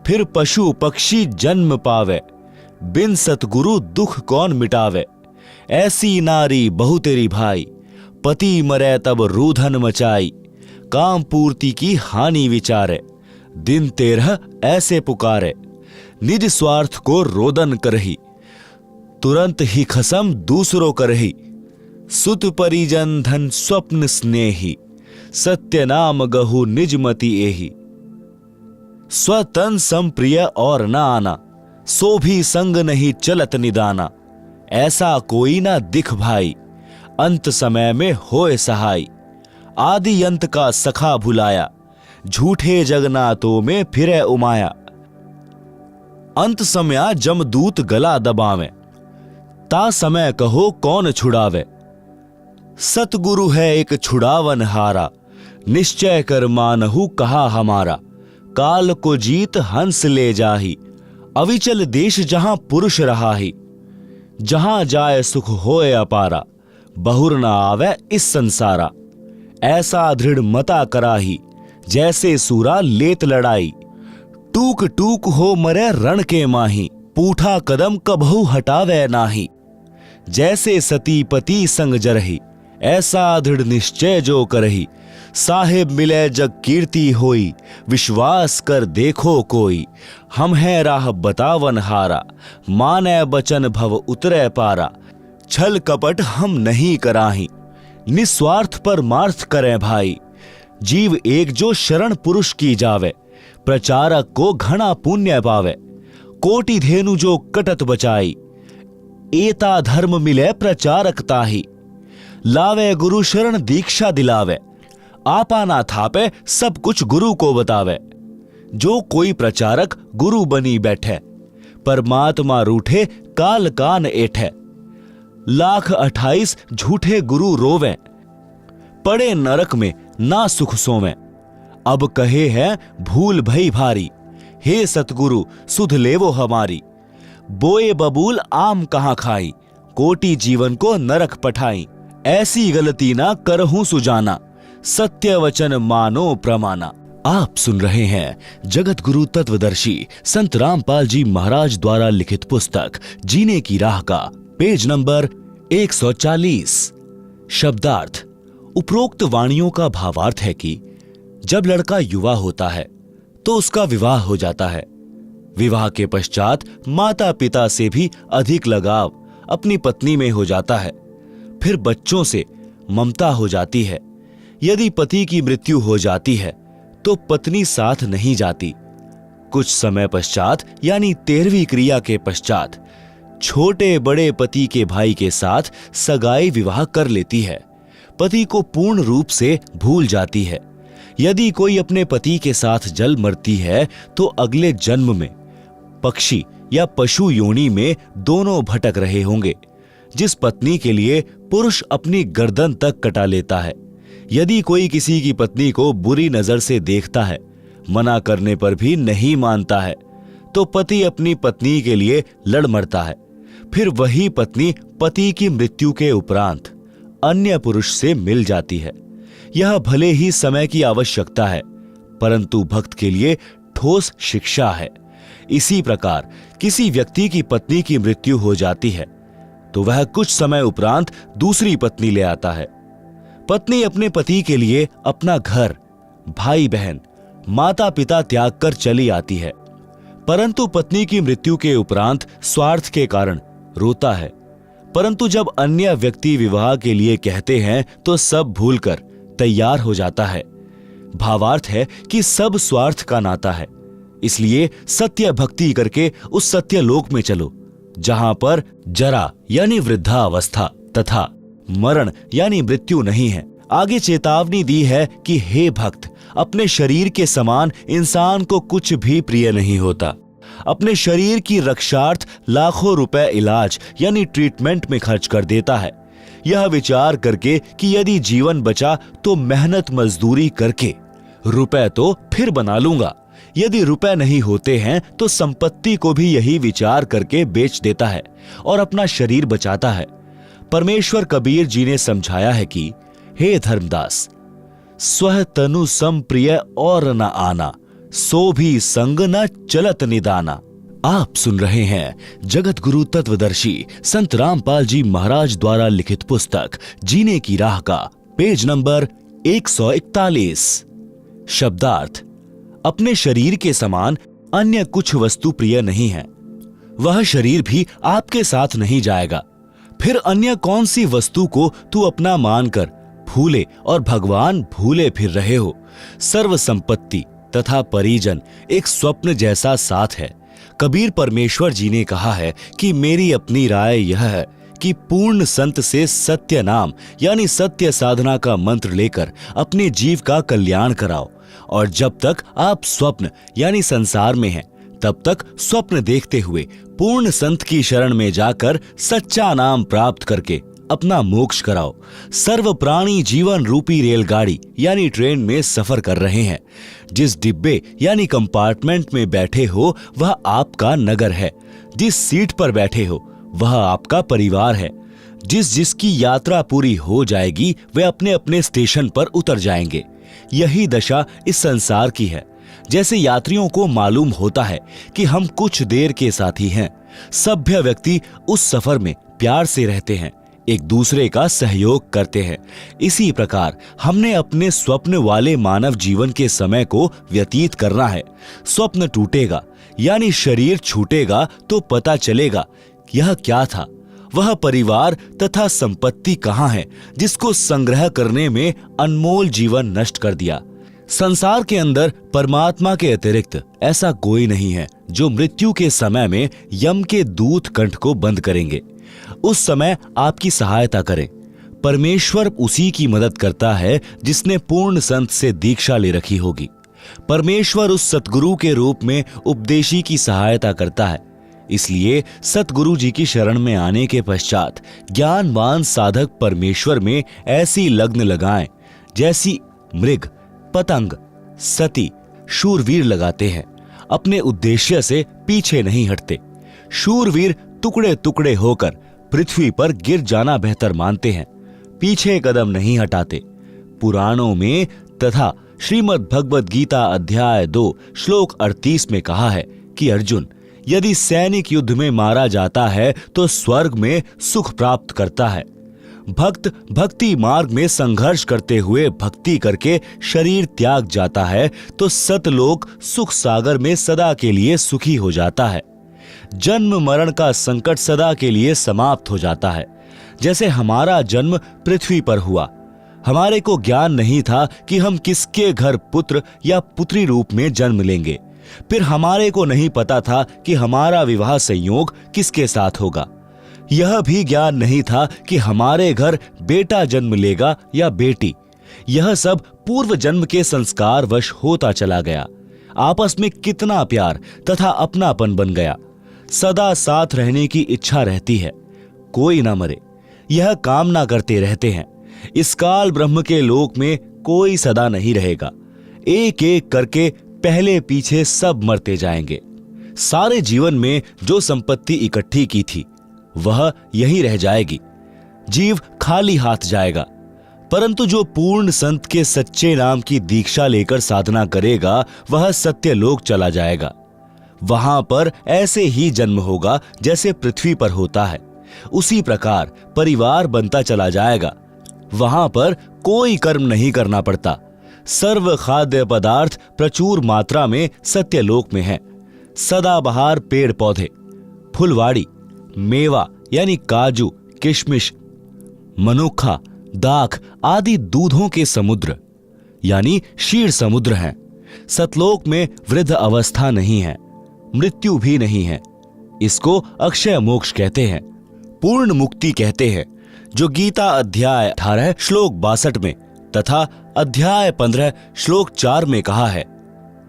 फिर पशु पक्षी जन्म पावे, बिन सतगुरु दुख कौन मिटावे। ऐसी नारी बहु तेरी भाई, पति मरे तब रूधन मचाई। काम पूर्ति की हानि विचारे, दिन 13 ऐसे पुकारे। निज स्वार्थ को रोदन करही, तुरंत ही खसम दूसरों करही। सुत परिजन धन स्वप्न स्नेही, सत्य नाम गहु निज मति एही। स्वतन संप्रिय और न आना, सो भी संग नहीं चलत निदाना। ऐसा कोई ना दिख भाई, अंत समय में होए सहाय। आदि अंत का सखा भुलाया, झूठे जगन्नाथों में फिरे उमाया। अंत समय जमदूत गला दबावे, ता समय कहो कौन छुड़ावे। सतगुरु है एक छुड़ावन हारा, निश्चय कर मानहु कहा हमारा। काल को जीत हंस ले जाही, अविचल देश जहां पुरुष रहा ही। जहां जाए सुख होए अपारा, बहुर न आवे इस संसारा। ऐसा दृढ़ मता कराही, जैसे सूरा लेत लड़ाई। टूक टूक हो मरे रण के माही, पूठा कदम कबहु हटावे नाही। जैसे सती पति संग जरही, ऐसा दृढ़ निश्चय जो करही। साहेब मिले जग कीर्ति होई, विश्वास कर देखो कोई। हम है राह बतावन हारा, माने बचन भव उतरे पारा। छल कपट हम नहीं कराही, निस्वार्थ परमार्थ करें भाई। जीव एक जो शरण पुरुष की जावे, प्रचारक को घना पुण्य पावे। कोटि धेनु जो कटत बचाई, एता धर्म मिले प्रचारक ताही। लावे गुरु शरण दीक्षा दिलावे, आपा ना थापे सब कुछ गुरु को बतावे। जो कोई प्रचारक गुरु बनी बैठे, परमात्मा रूठे काल कान एठे। लाख 28 झूठे गुरु रोवे, पड़े नरक में ना सुख सोवे। अब कहे हैं भूल भई भारी, हे सतगुरु सुध लेवो हमारी। बोए बबूल आम कहां खाई, कोटि जीवन को नरक पठाई। ऐसी गलती ना करहूं सुजाना, सत्य वचन मानो प्रमाना। आप सुन रहे हैं जगत गुरु तत्वदर्शी संत रामपाल जी महाराज द्वारा लिखित पुस्तक जीने की राह का पेज नंबर 140। शब्दार्थ। उपरोक्त वाणियों का भावार्थ है कि जब लड़का युवा होता है तो उसका विवाह हो जाता है। विवाह के पश्चात माता पिता से भी अधिक लगाव अपनी पत्नी में हो जाता है। फिर बच्चों से ममता हो जाती है। यदि पति की मृत्यु हो जाती है तो पत्नी साथ नहीं जाती। कुछ समय पश्चात यानी 13वीं क्रिया के पश्चात छोटे बड़े पति के भाई के साथ सगाई विवाह कर लेती है। पति को पूर्ण रूप से भूल जाती है। यदि कोई अपने पति के साथ जल मरती है तो अगले जन्म में पक्षी या पशु योनि में दोनों भटक रहे होंगे। जिस पत्नी के लिए पुरुष अपनी गर्दन तक कटा लेता है, यदि कोई किसी की पत्नी को बुरी नजर से देखता है, मना करने पर भी नहीं मानता है, तो पति अपनी पत्नी के लिए लड़ मरता है। फिर वही पत्नी पति की मृत्यु के उपरांत अन्य पुरुष से मिल जाती है। यह भले ही समय की आवश्यकता है, परंतु भक्त के लिए ठोस शिक्षा है। इसी प्रकार किसी व्यक्ति की पत्नी की मृत्यु हो जाती है तो वह कुछ समय उपरांत दूसरी पत्नी ले आता है। पत्नी अपने पति के लिए अपना घर, भाई बहन, माता पिता त्याग कर चली आती है, परंतु पत्नी की मृत्यु के उपरांत स्वार्थ के कारण रोता है। परंतु जब अन्य व्यक्ति विवाह के लिए कहते हैं तो सब भूलकर तैयार हो जाता है। भावार्थ है कि सब स्वार्थ का नाता है। इसलिए सत्य भक्ति करके उस सत्य लोक में चलो जहां पर जरा यानी वृद्धावस्था तथा मरण यानी मृत्यु नहीं है। आगे चेतावनी दी है कि हे भक्त, अपने शरीर के समान इंसान को कुछ भी प्रिय नहीं होता। अपने शरीर की रक्षार्थ लाखों रुपए इलाज यानी ट्रीटमेंट में खर्च कर देता है, यह विचार करके कि यदि जीवन बचा तो मेहनत मजदूरी करके रुपए तो फिर बना लूंगा। यदि रुपए नहीं होते हैं तो संपत्ति को भी यही विचार करके बेच देता है और अपना शरीर बचाता है। परमेश्वर कबीर जी ने समझाया है कि हे धर्मदास, स्व तनु सम प्रिय और न आना, सो भी संग न चलत निदाना। आप सुन रहे हैं जगत गुरु तत्वदर्शी संत रामपाल जी महाराज द्वारा लिखित पुस्तक जीने की राह का पेज नंबर 141। शब्दार्थ। अपने शरीर के समान अन्य कुछ वस्तु प्रिय नहीं है। वह शरीर भी आपके साथ नहीं जाएगा। फिर अन्य कौन सी वस्तु को तू अपना मानकर भूले और भगवान भूले फिर रहे हो। सर्व संपत्ति तथा परिजन एक स्वप्न जैसा साथ है। कबीर परमेश्वर जी ने कहा है कि मेरी अपनी राय यह है कि पूर्ण संत से सत्य नाम यानी सत्य साधना का मंत्र लेकर अपने जीव का कल्याण कराओ, और जब तक आप स्वप्न यानी संसार में हैं तब तक स्वप्न देखते हुए पूर्ण संत की शरण में जाकर सच्चा नाम प्राप्त करके अपना मोक्ष कराओ। सर्व प्राणी जीवन रूपी रेलगाड़ी यानी ट्रेन में सफर कर रहे हैं। जिस डिब्बे यानी कंपार्टमेंट में बैठे हो वह आपका नगर है। जिस सीट पर बैठे हो वह आपका परिवार है। जिसकी यात्रा पूरी हो जाएगी वे अपने अपने स्टेशन पर उतर जाएंगे। यही दशा इस संसार की है। जैसे यात्रियों को मालूम होता है कि हम कुछ देर के साथी हैं, सभ्य व्यक्ति उस सफर में प्यार से रहते हैं, एक दूसरे का सहयोग करते हैं। इसी प्रकार हमने अपने स्वप्न वाले मानव जीवन के समय को व्यतीत करना है। स्वप्न टूटेगा यानी शरीर छूटेगा तो पता चलेगा यह क्या था। वह परिवार तथा संपत्ति कहाँ है जिसको संग्रह करने में अनमोल जीवन नष्ट कर दिया। संसार के अंदर परमात्मा के अतिरिक्त ऐसा कोई नहीं है जो मृत्यु के समय में यम के दूत कंठ को बंद करेंगे। उस समय आपकी सहायता करें। परमेश्वर उसी की मदद करता है जिसने पूर्ण संत से दीक्षा ले रखी होगी। परमेश्वर उस सतगुरु के रूप में उपदेशी की सहायता करता है। इसलिए सतगुरु जी की शरण में आने के पश्चात ज्ञानवान साधक परमेश्वर में ऐसी लग्न लगाएं जैसी मृग, पतंग, सती, शूरवीर लगाते हैं। अपने उद्देश्य से पीछे नहीं हटते। शूरवीर टुकड़े टुकड़े होकर पृथ्वी पर गिर जाना बेहतर मानते हैं, पीछे कदम नहीं हटाते। पुराणों में तथा श्रीमद् भगवद गीता अध्याय 2 श्लोक 38 में कहा है कि अर्जुन, यदि सैनिक युद्ध में मारा जाता है तो स्वर्ग में सुख प्राप्त करता है। भक्त भक्ति मार्ग में संघर्ष करते हुए भक्ति करके शरीर त्याग जाता है तो सतलोक सुख सागर में सदा के लिए सुखी हो जाता है। जन्म मरण का संकट सदा के लिए समाप्त हो जाता है। जैसे हमारा जन्म पृथ्वी पर हुआ, हमारे को ज्ञान नहीं था कि हम किसके घर पुत्र या पुत्री रूप में जन्म लेंगे। फिर हमारे को नहीं पता था कि हमारा विवाह संयोग किसके साथ होगा। यह भी ज्ञान नहीं था कि हमारे घर बेटा जन्म लेगा या बेटी। यह सब पूर्व जन्म के संस्कार वश होता चला गया। आपस में कितना प्यार तथा अपनापन बन गया। सदा साथ रहने की इच्छा रहती है, कोई ना मरे, यह कामना करते रहते हैं। इस काल ब्रह्म के लोक में कोई सदा नहीं रहेगा। एक एक करके पहले पीछे सब मरते जाएंगे। सारे जीवन में जो संपत्ति इकट्ठी की थी वह यही रह जाएगी। जीव खाली हाथ जाएगा। परंतु जो पूर्ण संत के सच्चे नाम की दीक्षा लेकर साधना करेगा वह सत्य लोक चला जाएगा। वहां पर ऐसे ही जन्म होगा जैसे पृथ्वी पर होता है। उसी प्रकार परिवार बनता चला जाएगा। वहां पर कोई कर्म नहीं करना पड़ता। सर्व खाद्य पदार्थ प्रचुर मात्रा में सत्यलोक में है। सदाबहार पेड़ पौधे, फुलवाड़ी, मेवा यानी काजू, किशमिश, मनुखा, दाख आदि दूधों के समुद्र यानी क्षीर समुद्र हैं। सतलोक में वृद्ध अवस्था नहीं है, मृत्यु भी नहीं है। इसको अक्षय मोक्ष कहते हैं, पूर्ण मुक्ति कहते हैं, जो गीता अध्याय 18 श्लोक 62 में तथा अध्याय 15 श्लोक 4 में कहा है।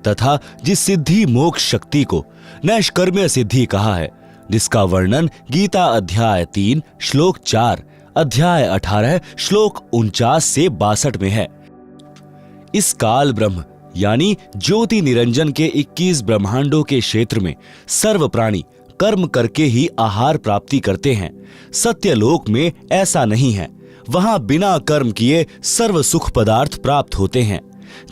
तथा जिस सिद्धि मोक्ष शक्ति को नैष्कर्म्य सिद्धि कहा है, जिसका वर्णन गीता अध्याय 3 श्लोक 4, अध्याय 18 श्लोक 49 से 62 में है। इस काल ब्रह्म यानी ज्योति निरंजन के 21 ब्रह्मांडों के क्षेत्र में सर्व प्राणी कर्म करके ही आहार प्राप्ति करते हैं। सत्यलोक में ऐसा नहीं है। वहां बिना कर्म किए सर्व सुख पदार्थ प्राप्त होते हैं।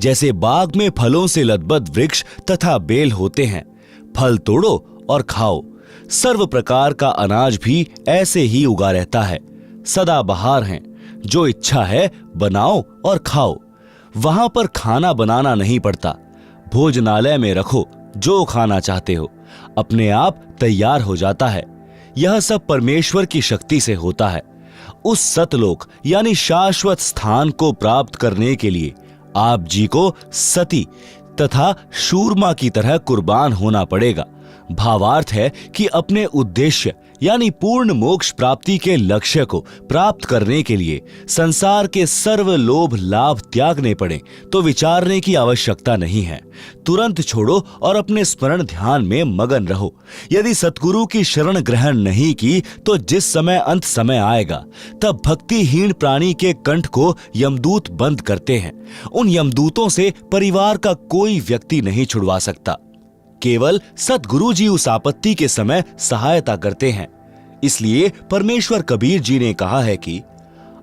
जैसे बाग में फलों से लदबद वृक्ष तथा बेल होते हैं, फल तोड़ो और खाओ। सर्व प्रकार का अनाज भी ऐसे ही उगा रहता है। सदा बहार हैं, जो इच्छा है बनाओ और खाओ। वहां पर खाना बनाना नहीं पड़ता। भोजनालय में रखो जो खाना चाहते हो, अपने आप तैयार हो जाता है। यह सब परमेश्वर की शक्ति से होता है। उस सतलोक यानी शाश्वत स्थान को प्राप्त करने के लिए आप जी को सती तथा शूरमा की तरह कुर्बान होना पड़ेगा। भावार्थ है कि अपने उद्देश्य यानी पूर्ण मोक्ष प्राप्ति के लक्ष्य को प्राप्त करने के लिए संसार के सर्व लोभ लाभ त्यागने पड़े तो विचारने की आवश्यकता नहीं है। तुरंत छोड़ो और अपने स्मरण ध्यान में मगन रहो। यदि सतगुरु की शरण ग्रहण नहीं की तो जिस समय अंत समय आएगा तब भक्तिहीन प्राणी के कंठ को यमदूत बंद करते हैं। उन यमदूतों से परिवार का कोई व्यक्ति नहीं छुड़वा सकता। केवल सतगुरु जी उस आपत्ति के समय सहायता करते हैं। इसलिए परमेश्वर कबीर जी ने कहा है कि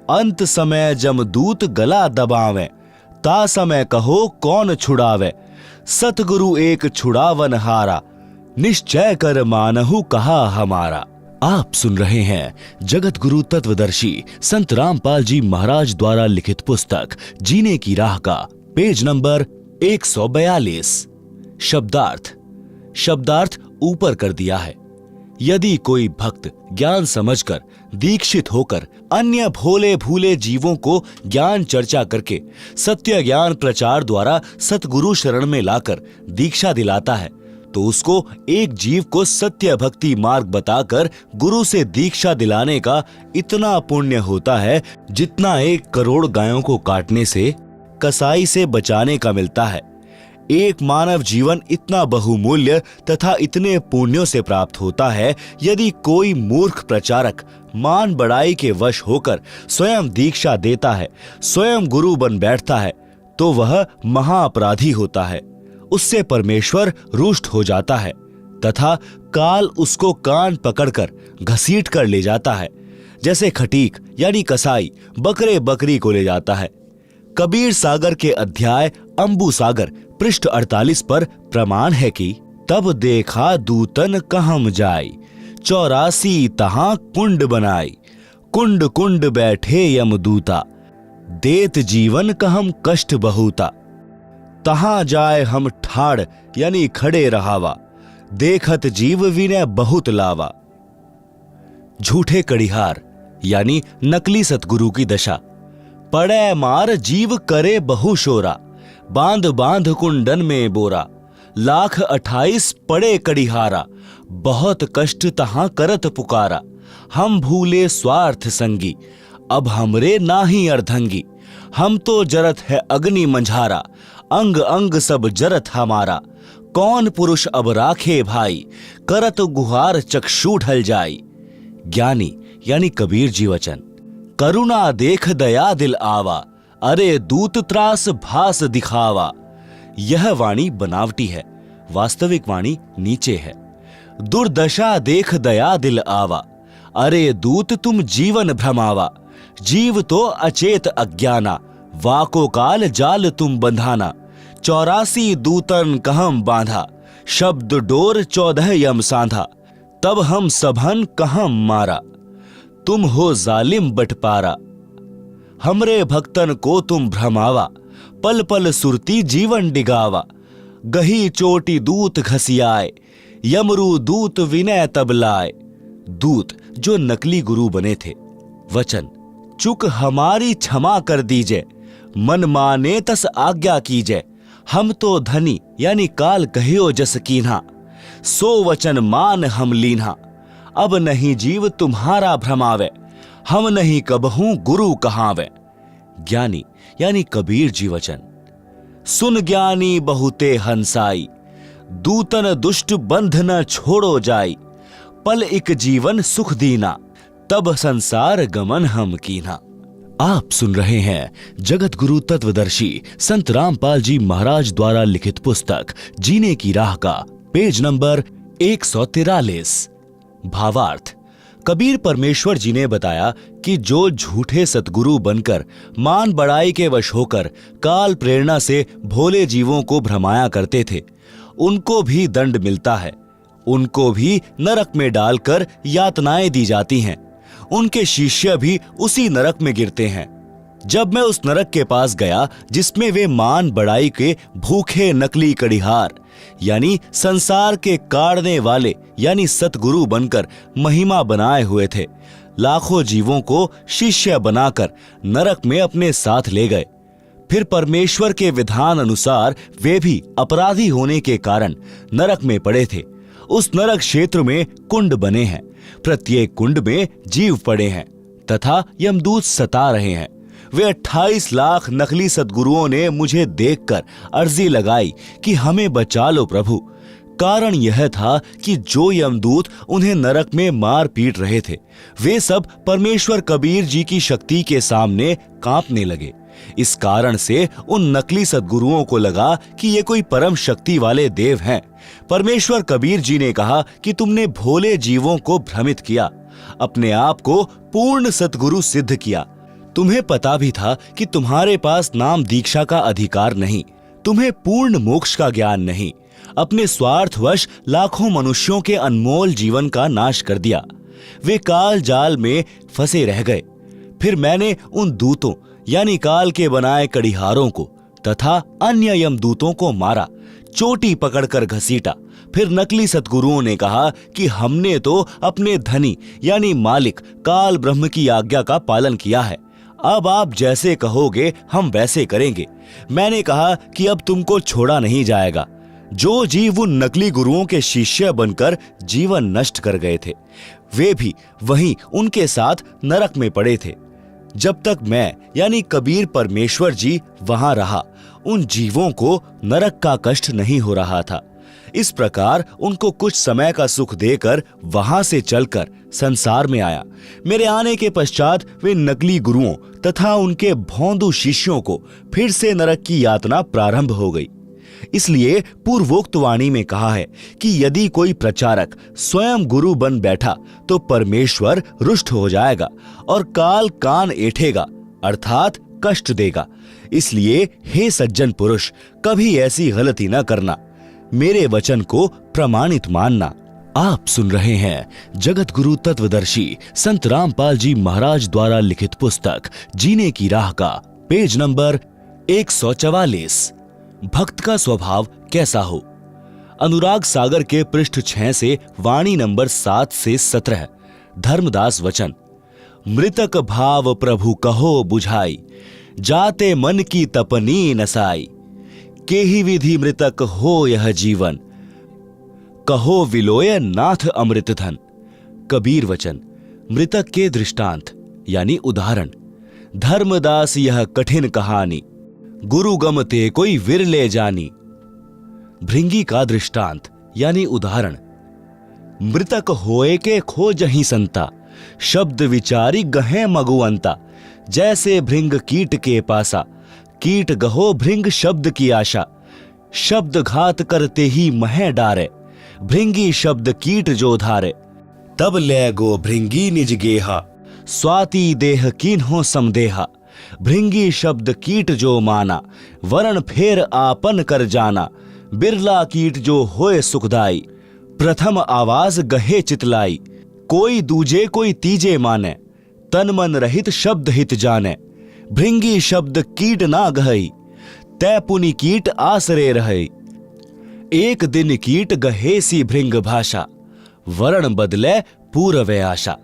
अंत समय जमदूत गला दबावे, ता समय कहो कौन छुड़ावे। सतगुरु एक छुड़ावन हारा, निश्चय कर मानहु कहा हमारा। आप सुन रहे हैं जगत गुरु तत्वदर्शी संत रामपाल जी महाराज द्वारा लिखित पुस्तक जीने की राह का पेज नंबर 142। शब्दार्थ ऊपर कर दिया है। यदि कोई भक्त ज्ञान समझकर दीक्षित होकर अन्य भोले भूले जीवों को ज्ञान चर्चा करके सत्य ज्ञान प्रचार द्वारा सतगुरु शरण में लाकर दीक्षा दिलाता है तो उसको एक जीव को सत्य भक्ति मार्ग बताकर गुरु से दीक्षा दिलाने का इतना पुण्य होता है जितना 1 करोड़ गायों को काटने से, कसाई से बचाने का मिलता है। एक मानव जीवन इतना बहुमूल्य तथा इतने पुण्यों से प्राप्त होता है। यदि कोई मूर्ख प्रचारक मान बढ़ाई के वश होकर स्वयं दीक्षा देता है, स्वयं गुरु बन बैठता है, तो वह महाअपराधी होता है। उससे परमेश्वर रुष्ट हो जाता है तथा काल उसको कान पकड़कर घसीट कर ले जाता है, जैसे खटीक यानी कसाई बकरे बकरी को ले जाता है। कबीर सागर के अध्याय अंबु सागर पृष्ठ 48 पर प्रमाण है कि तब देखा दूतन कहम जाई, 84 तहां कुंड बनाई, कुंड कुंड बैठे यमदूता, देत जीवन कहम कष्ट बहुता, तहां जाए हम ठाड़ यानी खड़े रहावा, देखत जीव विनय बहुत लावा। झूठे कड़िहार यानी नकली सतगुरु की दशा। पड़े मार जीव करे बहु शोरा, बांध बांध कुंडन में बोरा, 1,28,000 पड़े कड़िहारा, बहुत कष्ट तहां करत पुकारा, हम भूले स्वार्थ संगी, अब हमरे नाही अर्धंगी, हम तो जरत है अग्नि मंझारा, अंग अंग सब जरत हमारा, कौन पुरुष अब राखे भाई, करत गुहार चक्षु ढल जाई। ज्ञानी यानी कबीर जी वचन। करुणा देख दया दिल आवा, अरे दूत त्रास भास दिखावा। यह वाणी बनावटी है, वास्तविक वाणी नीचे है। दुर्दशा देख दया दिल आवा, अरे दूत तुम जीवन भ्रमावा। जीव तो अचेत अज्ञाना, वाको काल जाल तुम बंधाना। 84 दूतन कहम बांधा, शब्द डोर 14 यम सांधा। तब हम सबहन कहम मारा, तुम हो जालिम बटपारा। हमरे भक्तन को तुम भ्रमावा, पल पल सुरती जीवन डिगावा। गही चोटी दूत घसियाए, यमरू दूत विनय तब लाए। दूत जो नकली गुरु बने थे। वचन, चुक हमारी क्षमा कर दीजिए, मन माने तस आज्ञा कीजिए। हम तो धनी यानी काल कहियो जस कीन्हा, सो वचन मान हम लीन्हा। अब नहीं जीव तुम्हारा भ्रमावे, हम नहीं कबहू गुरु कहावे। ज्ञानी यानी कबीर जी वचन। सुन ज्ञानी बहुते हंसाई, दूतन दुष्ट बंध न छोड़ो जाई। पल एक जीवन सुख दीना, तब संसार गमन हम कीना। आप सुन रहे हैं जगत गुरु तत्वदर्शी संत रामपाल जी महाराज द्वारा लिखित पुस्तक जीने की राह का पेज नंबर 143। भावार्थ। कबीर परमेश्वर जी ने बताया कि जो झूठे सतगुरु बनकर मान बढ़ाई के वश होकर काल प्रेरणा से भोले जीवों को भ्रमाया करते थे, उनको भी दंड मिलता है। उनको भी नरक में डालकर यातनाएं दी जाती हैं। उनके शिष्य भी उसी नरक में गिरते हैं। जब मैं उस नरक के पास गया जिसमें वे मान बढ़ाई के भूखे नकली कड़िहार यानी संसार के काढ़ने वाले यानी सतगुरु बनकर महिमा बनाए हुए थे, लाखों जीवों को शिष्य बनाकर नरक में अपने साथ ले गए। फिर परमेश्वर के विधान अनुसार वे भी अपराधी होने के कारण नरक में पड़े थे। उस नरक क्षेत्र में कुंड बने हैं, प्रत्येक कुंड में जीव पड़े हैं तथा यमदूत सता रहे हैं। वे 28 लाख नकली सद्गुरुओं ने मुझे देखकर अर्जी लगाई कि हमें बचा लो प्रभु। कारण यह था कि जो यमदूत उन्हें नरक में मार पीट रहे थे, वे सब परमेश्वर कबीर जी की शक्ति के सामने कांपने लगे। इस कारण से उन नकली सद्गुरुओं को लगा कि ये कोई परम शक्ति वाले देव हैं। परमेश्वर कबीर जी ने कहा कि तुमने भोले जीवों को भ्रमित किया, अपने आप को पूर्ण सतगुरु सिद्ध किया। तुम्हें पता भी था कि तुम्हारे पास नाम दीक्षा का अधिकार नहीं, तुम्हें पूर्ण मोक्ष का ज्ञान नहीं। अपने स्वार्थवश लाखों मनुष्यों के अनमोल जीवन का नाश कर दिया। वे काल जाल में फंसे रह गए। फिर मैंने उन दूतों यानी काल के बनाए कड़िहारों को तथा अन्य यमदूतों को मारा, चोटी पकड़कर घसीटा। फिर नकली सतगुरुओं ने कहा कि हमने तो अपने धनी यानी मालिक काल ब्रह्म की आज्ञा का पालन किया है, अब आप जैसे कहोगे हम वैसे करेंगे। मैंने कहा कि अब तुमको छोड़ा नहीं जाएगा। जो जीव उन नकली गुरुओं के शिष्य बनकर जीवन नष्ट कर गए थे, वे भी वहीं उनके साथ नरक में पड़े थे। जब तक मैं यानी कबीर परमेश्वर जी वहां रहा, उन जीवों को नरक का कष्ट नहीं हो रहा था। इस प्रकार उनको कुछ समय का सुख देकर वहां से चलकर संसार में आया। मेरे आने के पश्चात वे नकली गुरुओं तथा उनके भोंदू शिष्यों को फिर से नरक की यातना प्रारंभ हो गई। इसलिए पूर्वोक्त वाणी में कहा है कि यदि कोई प्रचारक स्वयं गुरु बन बैठा तो परमेश्वर रुष्ट हो जाएगा और काल कान ऐठेगा अर्थात कष्ट देगा। इसलिए हे सज्जन पुरुष, कभी ऐसी गलती न करना, मेरे वचन को प्रमाणित मानना। आप सुन रहे हैं जगत गुरु तत्वदर्शी संत रामपाल जी महाराज द्वारा लिखित पुस्तक जीने की राह का पेज नंबर 144, भक्त का स्वभाव कैसा हो। अनुराग सागर के पृष्ठ 6 से वाणी नंबर 7 से 17, धर्मदास वचन। मृतक भाव प्रभु कहो बुझाई, जाते मन की तपनी नसाई। केहि विधि मृतक हो यह जीवन, कहो विलोय नाथ अमृत धन। कबीर वचन। मृतक के दृष्टांत यानी उदाहरण। धर्मदास यह कठिन कहानी, गुरु गमते कोई विरले जानी। भृंगी का दृष्टांत यानी उदाहरण। मृतक होए के खोजहि संता, शब्द विचारी गहे मगुअंता। जैसे भृंग कीट के पासा, कीट गहो भृंग शब्द की आशा। शब्द घात करते ही मह डारे, भृंगी शब्द कीट जो धारे। तब ले गो भृंगी निज गेहा, स्वाति देह कीन्हो समदेहा। भृंगी शब्द कीट जो माना, वरण फेर आपन कर जाना। बिरला कीट जो होए सुखदाई, प्रथम आवाज गहे चितलाई। कोई दूजे कोई तीजे माने, तन मन रहित शब्द हित जाने। भृंगी शब्द कीट ना गहई, तै पुनि कीट आसरे रहई। एक दिन कीट गहे सी भृंग भाषा, वरण बदले पूर्व आशा।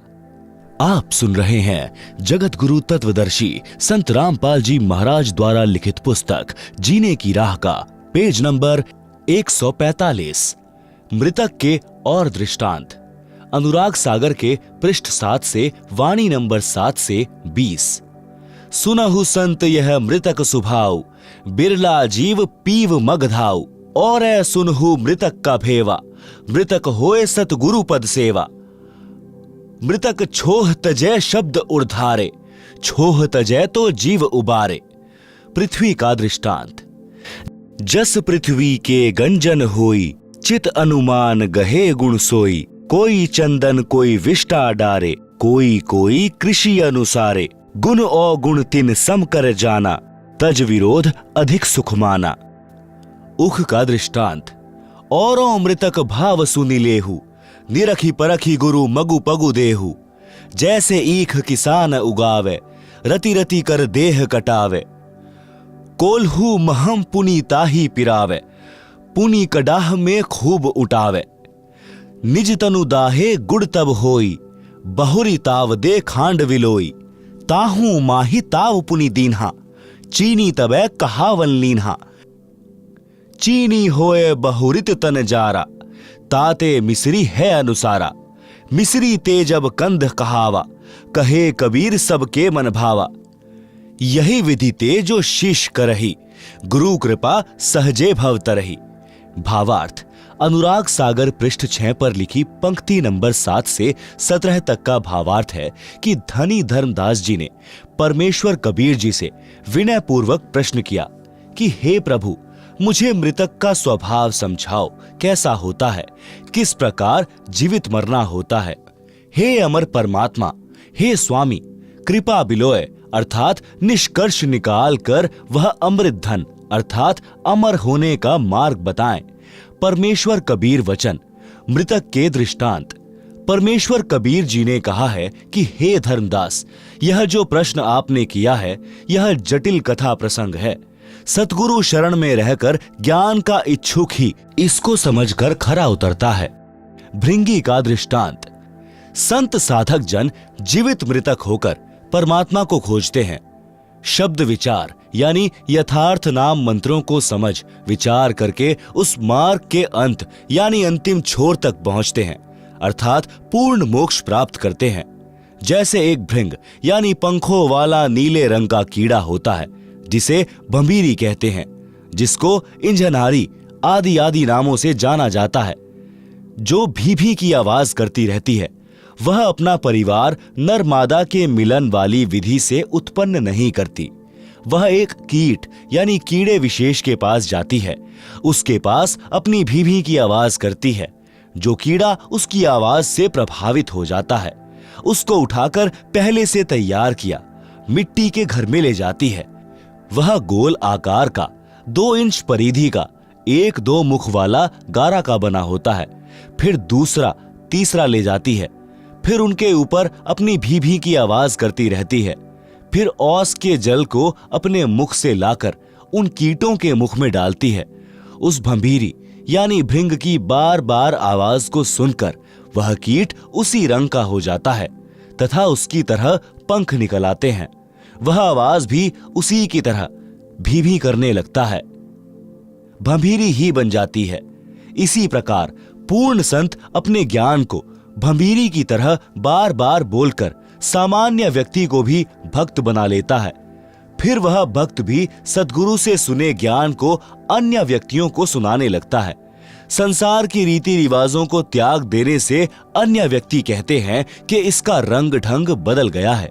आप सुन रहे हैं जगत गुरु तत्वदर्शी संत रामपाल जी महाराज द्वारा लिखित पुस्तक जीने की राह का पेज नंबर 145, मृतक के और दृष्टांत। अनुराग सागर के पृष्ठ 7 से वाणी नंबर 7 से 20। सुनहु संत यह मृतक सुभाव, बिरला जीव पीव मगधाव। और सुनहु मृतक का भेवा, मृतक होए सतगुरु पद सेवा। मृतक छोह तजय शब्द उर्धारे, छोह तजय तो जीव उबारे। पृथ्वी का दृष्टांत। जस पृथ्वी के गंजन होई, चित अनुमान गहे गुण सोई। कोई चंदन कोई विष्टा डारे, कोई कोई कृषि अनुसारे। गुण और गुण तिन सम कर जाना, तज विरोध अधिक सुख माना। उख का दृष्टांत। औरों मृतक भाव सुनि लेहु, निरखी परखी गुरु मगु पगु देहु। जैसे ईख किसान उगावे, रति रति कर देह कटावे। कोल्हू महम पुनि ताही पिरावे, पुनि कडाह में खूब उठावे। निज तनु दाहे गुड़ तब होई, बहुरी ताव दे खांड विलोई। ताहू माही ताव पुनि दीन्हा, चीनी तबे कहावन लीन्हा। चीनी होए बहुरित तन जारा, ताते मिसरी है अनुसारा। मिसरी ते जब कंध कहावा, कहे कबीर सबके मन भावा। यही विधि ते जो शीश करही, गुरु कृपा सहजे भव तरही। भावार्थ। अनुराग सागर पृष्ठ 6 पर लिखी पंक्ति नंबर 7 से 17 तक का भावार्थ है कि धनी धर्मदास जी ने परमेश्वर कबीर जी से विनय पूर्वक प्रश्न किया कि हे प्रभु, मुझे मृतक का स्वभाव समझाओ, कैसा होता है, किस प्रकार जीवित मरना होता है। हे अमर परमात्मा, हे स्वामी, कृपा बिलोय अर्थात निष्कर्ष निकाल कर वह अमृत धन अर्थात अमर होने का मार्ग बताएं। परमेश्वर कबीर वचन। मृतक के दृष्टांत। परमेश्वर कबीर जी ने कहा है कि हे धर्मदास, यह जो प्रश्न आपने किया है यह जटिल कथा प्रसंग है। सतगुरु शरण में रहकर ज्ञान का इच्छुक ही इसको समझकर खरा उतरता है। भृंगी का दृष्टांत। संत साधक जन जीवित मृतक होकर परमात्मा को खोजते हैं। शब्द विचार यानी यथार्थ नाम मंत्रों को समझ विचार करके उस मार्ग के अंत यानी अंतिम छोर तक पहुंचते हैं, अर्थात पूर्ण मोक्ष प्राप्त करते हैं। जैसे एक भृंग यानी पंखों वाला नीले रंग का कीड़ा होता है जिसे भंभीरी कहते हैं, जिसको इंजनहारी आदि आदि नामों से जाना जाता है, जो भी की आवाज करती रहती है, वह अपना परिवार नर मादा के मिलन वाली विधि से उत्पन्न नहीं करती। वह एक कीट यानी कीड़े विशेष के पास जाती है, उसके पास अपनी भी की आवाज करती है। जो कीड़ा उसकी आवाज से प्रभावित हो जाता है, उसको उठाकर पहले से तैयार किया मिट्टी के घर में ले जाती है। वह गोल आकार का 2 इंच परिधि का 1-2 मुख वाला गारा का बना होता है। फिर दूसरा तीसरा ले जाती है, फिर उनके ऊपर अपनी भी की आवाज करती रहती है। फिर औस के जल को अपने मुख से लाकर उन कीटों के मुख में डालती है। उस भंभीरी यानी भृंग की बार बार आवाज को सुनकर वह कीट उसी रंग का हो जाता है तथा उसकी तरह पंख निकल आते हैं। वह आवाज भी उसी की तरह भी करने लगता है, भंभीरी ही बन जाती है। इसी प्रकार पूर्ण संत अपने ज्ञान को भंभीरी की तरह बार बार बोलकर सामान्य व्यक्ति को भी भक्त बना लेता है। फिर वह भक्त भी सद्गुरु से सुने ज्ञान को अन्य व्यक्तियों को सुनाने लगता है। संसार की रीति रिवाजों को त्याग देने से अन्य व्यक्ति कहते हैं कि इसका रंग ढंग बदल गया है,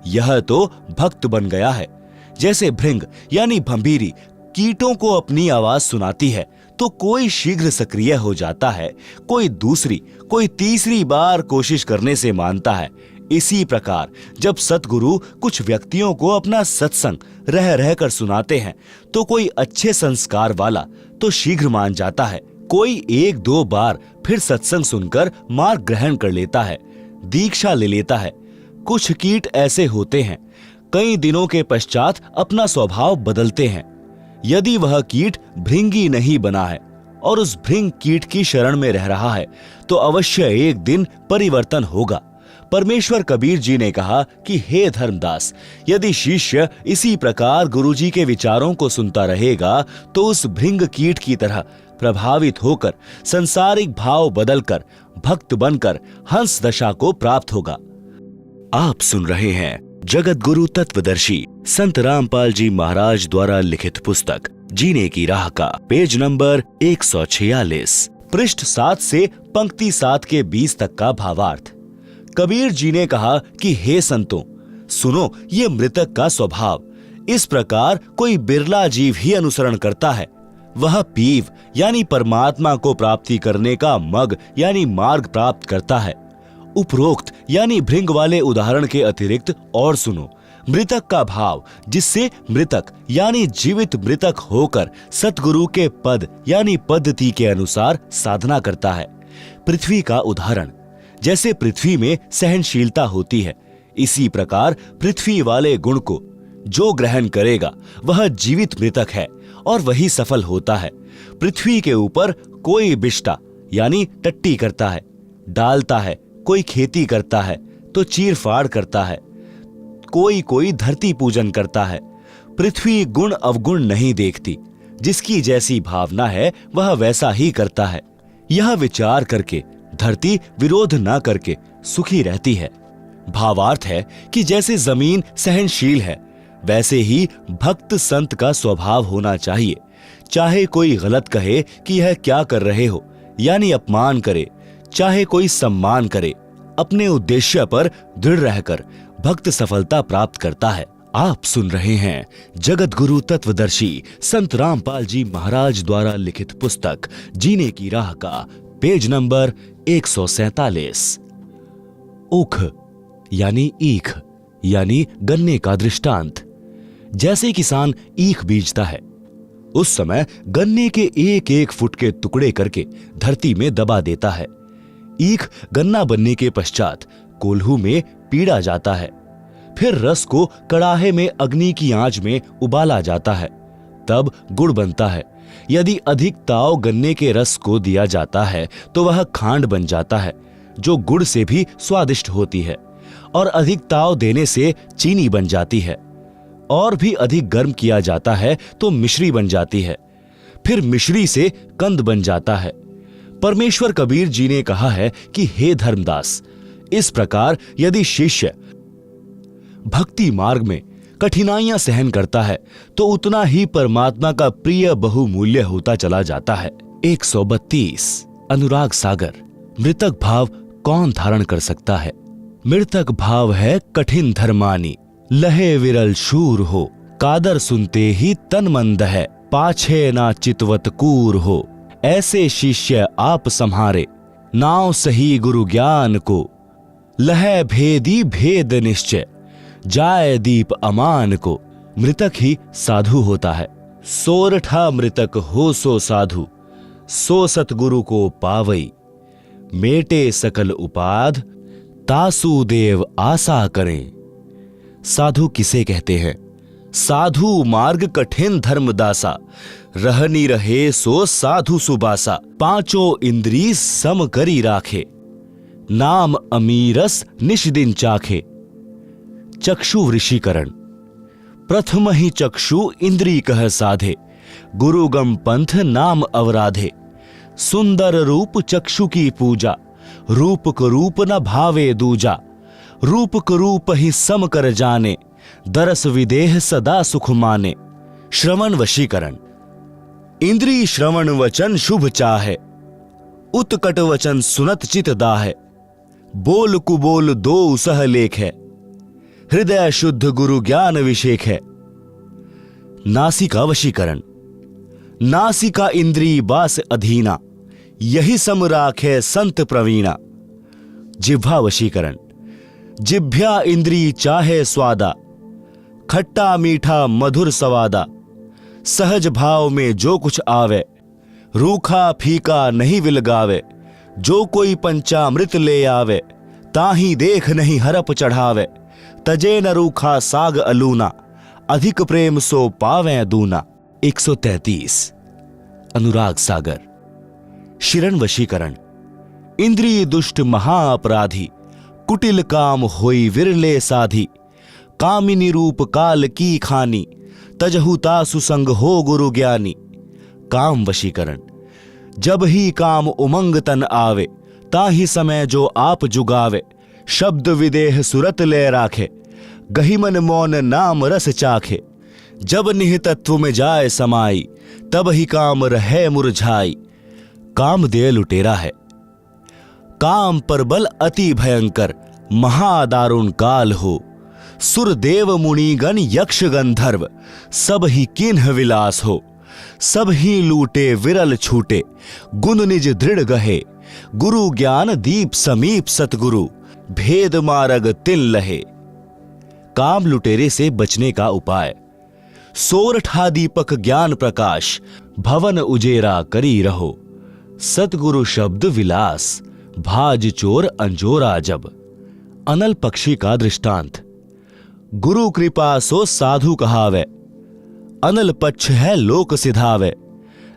यह तो भक्त बन गया है। जैसे भृंग यानी भंभीरी कीटों को अपनी आवाज सुनाती है तो कोई शीघ्र सक्रिय हो जाता है, कोई दूसरी कोई तीसरी बार कोशिश करने से मानता है। इसी प्रकार जब सतगुरु कुछ व्यक्तियों को अपना सत्संग रह रहकर सुनाते हैं तो कोई अच्छे संस्कार वाला तो शीघ्र मान जाता है, कोई 1-2 बार फिर सत्संग सुनकर मार्ग ग्रहण कर लेता है, दीक्षा ले लेता है। कुछ कीट ऐसे होते हैं, कई दिनों के पश्चात अपना स्वभाव बदलते हैं। यदि वह कीट भृंगी नहीं बना है और उस भृंग कीट की शरण में रह रहा है तो अवश्य एक दिन परिवर्तन होगा। परमेश्वर कबीर जी ने कहा कि हे धर्मदास, यदि शिष्य इसी प्रकार गुरुजी के विचारों को सुनता रहेगा तो उस भृंग कीट की तरह प्रभावित होकर संसारिक भाव बदलकर भक्त बनकर हंस दशा को प्राप्त होगा। आप सुन रहे हैं जगत गुरु तत्वदर्शी संत रामपाल जी महाराज द्वारा लिखित पुस्तक जीने की राह का पेज नंबर 146, पृष्ठ 7 से पंक्ति 7 के 20 तक का भावार्थ। कबीर जी ने कहा कि हे संतों, सुनो ये मृतक का स्वभाव। इस प्रकार कोई बिरला जीव ही अनुसरण करता है। वह पीव यानी परमात्मा को प्राप्ति करने का मग यानी मार्ग प्राप्त करता है। उपरोक्त यानी भृंग वाले उदाहरण के अतिरिक्त और सुनो मृतक का भाव, जिससे मृतक यानी जीवित मृतक होकर सतगुरु के पद यानी पद्धति के अनुसार साधना करता है। पृथ्वी का उदाहरण, जैसे पृथ्वी में सहनशीलता होती है, इसी प्रकार पृथ्वी वाले गुण को जो ग्रहण करेगा वह जीवित मृतक है और वही सफल होता है। पृथ्वी के ऊपर कोई बिष्टा यानी टट्टी करता है, डालता है, कोई खेती करता है तो चीर फाड़ करता है, कोई धरती पूजन करता है। पृथ्वी गुण अवगुण नहीं देखती, जिसकी जैसी भावना है वह वैसा ही करता है। यह विचार करके धरती विरोध न करके सुखी रहती है। भावार्थ है कि जैसे जमीन सहनशील है वैसे ही भक्त संत का स्वभाव होना चाहिए। चाहे कोई गलत कहे कि यह क्या कर रहे हो यानी अपमान करे, चाहे कोई सम्मान करे, अपने उद्देश्य पर दृढ़ रहकर भक्त सफलता प्राप्त करता है। आप सुन रहे हैं जगत गुरु तत्वदर्शी संत रामपाल जी महाराज द्वारा लिखित पुस्तक जीने की राह का पेज नंबर 147। ऊख यानी ईख यानी गन्ने का दृष्टांत। जैसे किसान ईख बीजता है, उस समय गन्ने के 1-1 फुट के टुकड़े करके धरती में दबा देता है। ईख गन्ना बनने के पश्चात कोल्हू में पीड़ा जाता है, फिर रस को कड़ाहे में अग्नि की आंच में उबाला जाता है, तब गुड़ बनता है। यदि अधिक ताव गन्ने के रस को दिया जाता है तो वह खांड बन जाता है, जो गुड़ से भी स्वादिष्ट होती है, और अधिक ताव देने से चीनी बन जाती है। और भी अधिक गर्म किया जाता है तो मिश्री बन जाती है, फिर मिश्री से कंद बन जाता है। परमेश्वर कबीर जी ने कहा है कि हे धर्मदास, इस प्रकार यदि शिष्य भक्ति मार्ग में कठिनाइयां सहन करता है तो उतना ही परमात्मा का प्रिय बहुमूल्य होता चला जाता है। 132 अनुराग सागर। मृतक भाव कौन धारण कर सकता है? मृतक भाव है कठिन धर्मानी, लहे विरल शूर हो, कादर सुनते ही तन मंद है, पाछे ना चितवत कूर हो। ऐसे शिष्य आप सम्हारे, नाव सही गुरु ज्ञान को, लहे भेदी भेद निश्चय, जाए दीप अमान को। मृतक ही साधु होता है। सोरठा मृतक हो सो साधु, सो सतगुरु को पावई, मेटे सकल उपाध, तासु देव आशा करें। साधु किसे कहते हैं? साधु मार्ग कठिन धर्मदासा, रहनी रहे सो साधु सुबासा। पांचों इंद्री सम करी राखे, नाम अमीरस निश दिन चाखे। चक्षु वृषीकरण। प्रथम ही चक्षु इंद्री कह साधे, गुरुगम पंथ नाम अवराधे। सुंदर रूप चक्षु की पूजा, रूप को रूप न भावे दूजा। रूप को रूप ही सम कर जाने, दरस विदेह सदा सुख माने। श्रवण वशीकरण। इंद्री श्रवण वचन शुभ चाहे, उत्कट वचन सुनत चित दाहे। बोल कुबोल दो सह लेख है, हृदय शुद्ध गुरु ज्ञान विषेक है। नासिका वशीकरण। नासिका इंद्री बास अधीना, यही सम राखे संत प्रवीणा। जिह्वा वशीकरण। जिह्वा इंद्री चाहे स्वादा, खट्टा मीठा मधुर सवादा। सहज भाव में जो कुछ आवे, रूखा फीका नहीं विलगावे। जो कोई पंचामृत ले आवे, ताही देख नहीं हरप चढ़ावे। तजे न रूखा साग अलूना, अधिक प्रेम सो पावें दूना। 133 अनुराग सागर। शिरण वशीकरण। इंद्रिय दुष्ट महाअपराधी, कुटिल काम होई विरले साधी। कामिनी रूप काल की खानी, तजहु तासु संग हो गुरु ज्ञानी। काम वशीकरण। जब ही काम उमंग तन आवे, ताही समय जो आप जुगावे। शब्द विदेह सुरत ले राखे, गहिमन मौन नाम रस चाखे। जब निह तत्व में जाए समाई, तब ही काम रहे मुरझाई। काम दे लुटेरा है। काम पर बल अति भयंकर, महादारुण काल हो। सुर देव मुनिगण यक्ष गंधर्व, सब ही किन्ह विलास हो। सब ही लूटे विरल छूटे, गुण निज दृढ़ गहे। गुरु ज्ञान दीप समीप सतगुरु, भेद मार्ग तिल लहे। काम लुटेरे से बचने का उपाय। सोरठा दीपक ज्ञान प्रकाश, भवन उजेरा करी रहो। सतगुरु शब्द विलास, भाज चोर अंजोरा जब। अनल पक्षी का दृष्टांत। गुरु कृपा सो साधु कहावे, अनल पक्ष है लोक सिधावे।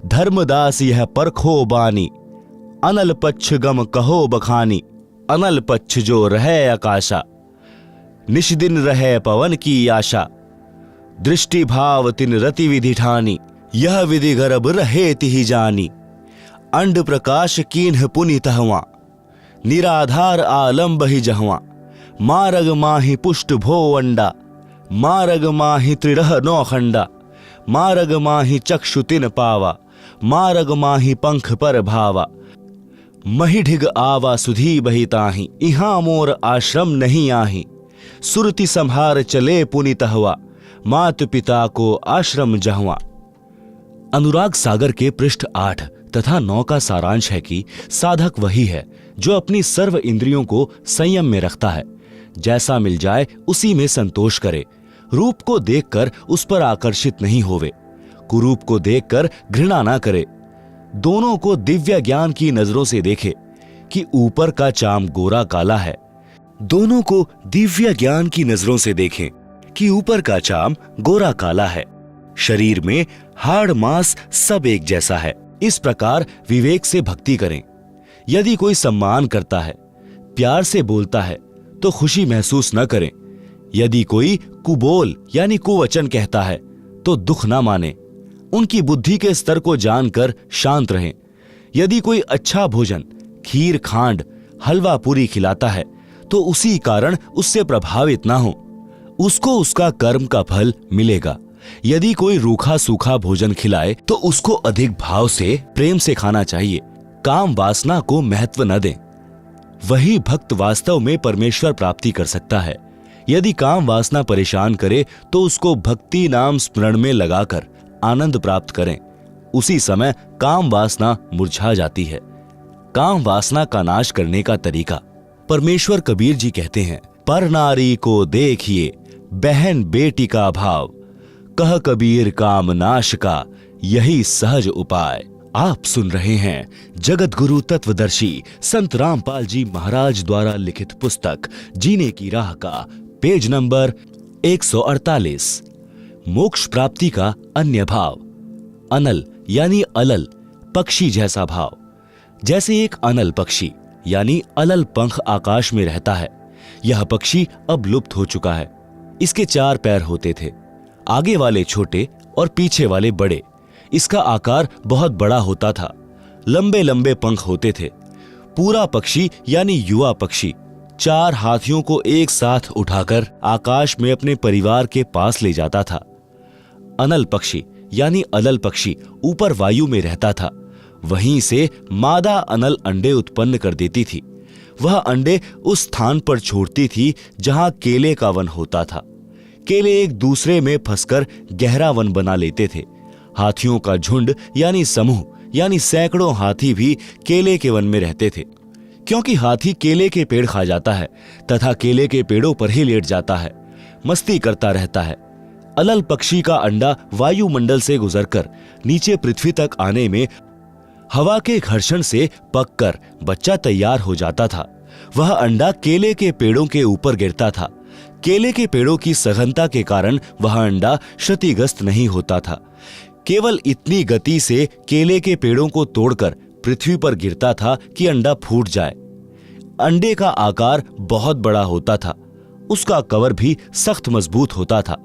धर्मदास यह परखो बानी, अनल पक्ष गम कहो बखानी। अनल पक्ष जो रहे आकाशा, निश दिन रहे पवन की आशा। दृष्टि भाव तिन रति विधि ठानी, यह विधि गर्भ रहे तिहि जानी। अंड प्रकाश कीन्ह पुनि तहवा, निराधार आलम्ब ही जहवा। मारग माहि पुष्ट भो अंडा, मारग माहि त्रिरह नौ खंडा। मारग माहि चक्षु तिन पावा, मारग माहि पंख पर भावा। महिढिग आवा सुधी बही ताहि, इहां मोर आश्रम नहीं आहि। सुरति संहार चले पुनि तहवा, मात पिता को आश्रम जहवा। अनुराग सागर के पृष्ठ 8 तथा 9 का सारांश है कि साधक वही है जो अपनी सर्व इंद्रियों को संयम में रखता है। जैसा मिल जाए उसी में संतोष करे। रूप को देखकर उस पर आकर्षित नहीं होवे, कुरूप को देखकर घृणा ना करे। दोनों को दिव्य ज्ञान की नजरों से देखे कि ऊपर का चाम गोरा काला है। दोनों को दिव्य ज्ञान की नजरों से देखें कि ऊपर का चाम गोरा काला है। शरीर में हाड़ मांस सब एक जैसा है। इस प्रकार विवेक से भक्ति करें। यदि कोई सम्मान करता है, प्यार से बोलता है, तो खुशी महसूस न करें। यदि कोई कुबोल यानी कुवचन कहता है तो दुख ना माने, उनकी बुद्धि के स्तर को जानकर शांत रहें। यदि कोई अच्छा भोजन, खीर, खांड, हलवा पूरी खिलाता है तो उसी कारण उससे प्रभावित ना हो, उसको उसका कर्म का फल मिलेगा। यदि कोई रूखा सूखा भोजन खिलाए तो उसको अधिक भाव से, प्रेम से खाना चाहिए। काम वासना को महत्व न दें। वही भक्त वास्तव में परमेश्वर प्राप्ति कर सकता है। यदि काम वासना परेशान करे तो उसको भक्ति नाम स्मरण में लगाकर आनंद प्राप्त करें। उसी समय काम वासना मुरझा जाती है। काम वासना का नाश करने का तरीका परमेश्वर कबीर जी कहते हैं, पर नारी को देखिए बहन बेटी का भाव, कह कबीर काम नाश का यही सहज उपाय। आप सुन रहे हैं जगत गुरु तत्वदर्शी संत रामपाल जी महाराज द्वारा लिखित पुस्तक जीने की राह का पेज नंबर 148, मोक्ष प्राप्ति का अन्य भाव। अनल यानी अलल, पक्षी जैसा भाव। जैसे एक अनल पक्षी यानी अलल पंख आकाश में रहता है, यह पक्षी अब लुप्त हो चुका है। इसके 4 पैर होते थे, आगे वाले छोटे और पीछे वाले बड़े। इसका आकार बहुत बड़ा होता था, लंबे लंबे पंख होते थे। पूरा पक्षी यानी युवा पक्षी 4 हाथियों को एक साथ उठाकर आकाश में अपने परिवार के पास ले जाता था। अनल पक्षी यानी अलल पक्षी ऊपर वायु में रहता था। वहीं से मादा अनल अंडे उत्पन्न कर देती थी। वह अंडे उस स्थान पर छोड़ती थी जहां केले का वन होता था। केले एक दूसरे में फंसकर गहरा वन बना लेते थे। हाथियों का झुंड यानी समूह यानी सैकड़ों हाथी भी केले के वन में रहते थे, क्योंकि हाथी केले के पेड़ खा जाता है तथा केले के पेड़ों पर ही लेट जाता है, मस्ती करता रहता है। अलल पक्षी का अंडा वायुमंडल से गुजरकर नीचे पृथ्वी तक आने में हवा के घर्षण से पककर बच्चा तैयार हो जाता था। वह अंडा केले के पेड़ों के ऊपर गिरता था। केले के पेड़ों की सघनता के कारण वह अंडा क्षतिग्रस्त नहीं होता था। केवल इतनी गति से केले के पेड़ों को तोड़कर पृथ्वी पर गिरता था कि अंडा फूट जाए। अंडे का आकार बहुत बड़ा होता था, उसका कवर भी सख्त मजबूत होता था।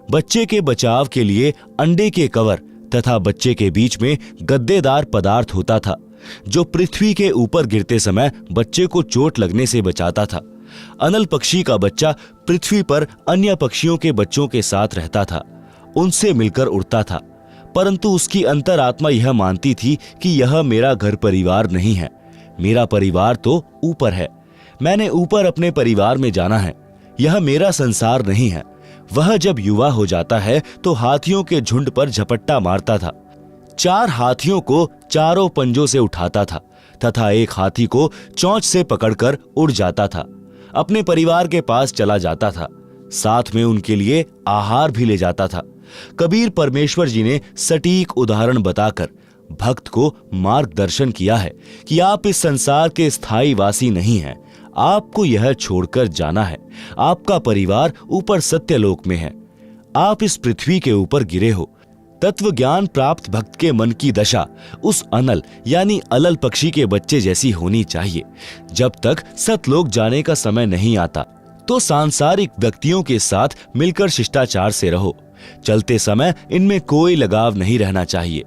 बच्चे के बचाव के लिए अंडे के कवर तथा बच्चे के बीच में गद्देदार पदार्थ होता था, जो पृथ्वी के ऊपर गिरते समय बच्चे को चोट लगने से बचाता था। अनल पक्षी का बच्चा पृथ्वी पर अन्य पक्षियों के बच्चों के साथ रहता था, उनसे मिलकर उड़ता था, परंतु उसकी अंतरात्मा यह मानती थी कि यह मेरा घर परिवार नहीं है, मेरा परिवार तो ऊपर है। मैंने ऊपर अपने परिवार में जाना है, यह मेरा संसार नहीं है। वह जब युवा हो जाता है तो हाथियों के झुंड पर झपट्टा मारता था। 4 हाथियों को चारों पंजों से उठाता था तथा एक हाथी को चोंच से पकड़कर उड़ जाता था, अपने परिवार के पास चला जाता था। साथ में उनके लिए आहार भी ले जाता था। कबीर परमेश्वर जी ने सटीक उदाहरण बताकर भक्त को मार्गदर्शन किया है कि आप इस संसार के स्थायी वासी नहीं हैं, आपको यह छोड़कर जाना है। आपका परिवार ऊपर सत्यलोक में है, आप इस पृथ्वी के ऊपर गिरे हो। तत्व ज्ञान प्राप्त भक्त के मन की दशा उस अनल यानी अलल पक्षी के बच्चे जैसी होनी चाहिए। जब तक सतलोक जाने का समय नहीं आता तो सांसारिक व्यक्तियों के साथ मिलकर शिष्टाचार से रहो। चलते समय इनमें कोई लगाव नहीं रहना चाहिए।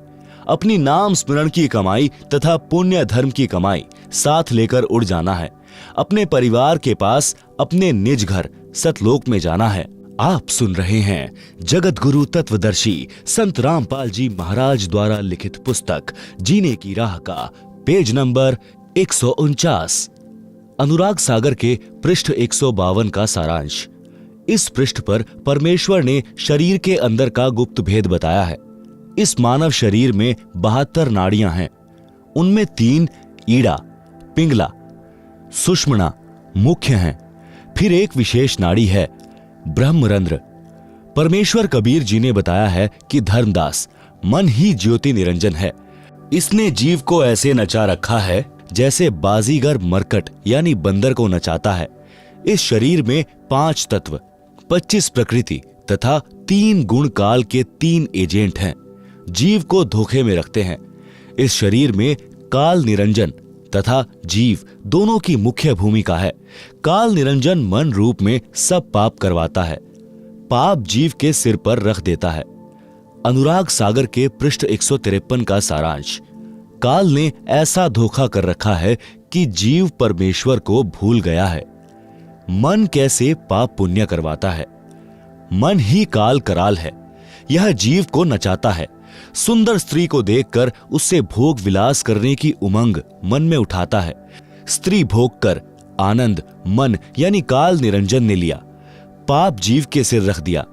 अपनी नाम स्मरण की कमाई तथा पुण्य धर्म की कमाई साथ लेकर उड़ जाना है। अपने परिवार के पास अपने निज घर सतलोक में जाना है। आप सुन रहे हैं जगत गुरु तत्वदर्शी संत रामपाल जी महाराज द्वारा लिखित पुस्तक जीने की राह का पेज नंबर 149, अनुराग सागर के पृष्ठ 152 का सारांश। इस पृष्ठ पर परमेश्वर ने शरीर के अंदर का गुप्त भेद बताया है। इस मानव शरीर में 72 नाड़ियां हैं। उनमें 3 ईड़ा, पिंगला, सुषुम्ना मुख्य हैं। फिर एक विशेष नाड़ी है ब्रह्मरंध्र। परमेश्वर कबीर जी ने बताया है कि धर्मदास मन ही ज्योति निरंजन है। इसने जीव को ऐसे नचा रखा है जैसे बाजीगर मरकट यानी बंदर को नचाता है। इस शरीर में 5 तत्व, 25 प्रकृति तथा 3 गुण काल के 3 एजेंट हैं, जीव को धोखे में रखते हैं। इस शरीर में काल निरंजन तथा जीव दोनों की मुख्य भूमिका है। काल निरंजन मन रूप में सब पाप करवाता है, पाप जीव के सिर पर रख देता है। अनुराग सागर के पृष्ठ 153 का सारांश। काल ने ऐसा धोखा कर रखा है कि जीव परमेश्वर को भूल गया है। मन कैसे पाप पुण्य करवाता है? मन ही काल कराल है। यह जीव को नचाता है। सुंदर स्त्री को देखकर उससे भोग विलास करने की उमंग मन में उठाता है। स्त्री भोग कर आनंद मन यानी काल निरंजन ने लिया, पाप जीव के सिर रख दिया।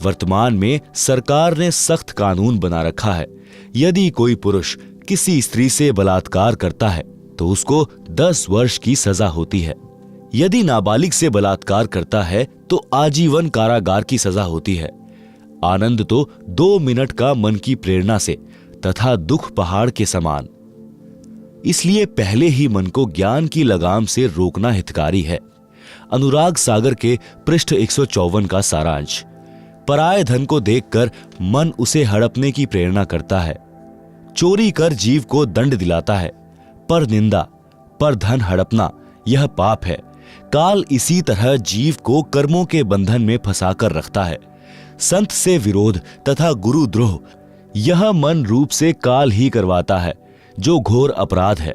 वर्तमान में सरकार ने सख्त कानून बना रखा है। यदि कोई पुरुष किसी स्त्री से बलात्कार करता है तो उसको 10 वर्ष की सजा होती है। यदि नाबालिग से बलात्कार करता है तो आजीवन कारागार की सजा होती है। आनंद तो 2 मिनट का मन की प्रेरणा से तथा दुख पहाड़ के समान। इसलिए पहले ही मन को ज्ञान की लगाम से रोकना हितकारी है। अनुराग सागर के पृष्ठ 154 का सारांश। पराये धन को देखकर मन उसे हड़पने की प्रेरणा करता है। चोरी कर जीव को दंड दिलाता है, पर निंदा पर धन हड़पना यह पाप है। काल इसी तरह जीव को कर्मों के बंधन में फंसाकर रखता है। संत से विरोध तथा गुरुद्रोह यह मन रूप से काल ही करवाता है, जो घोर अपराध है।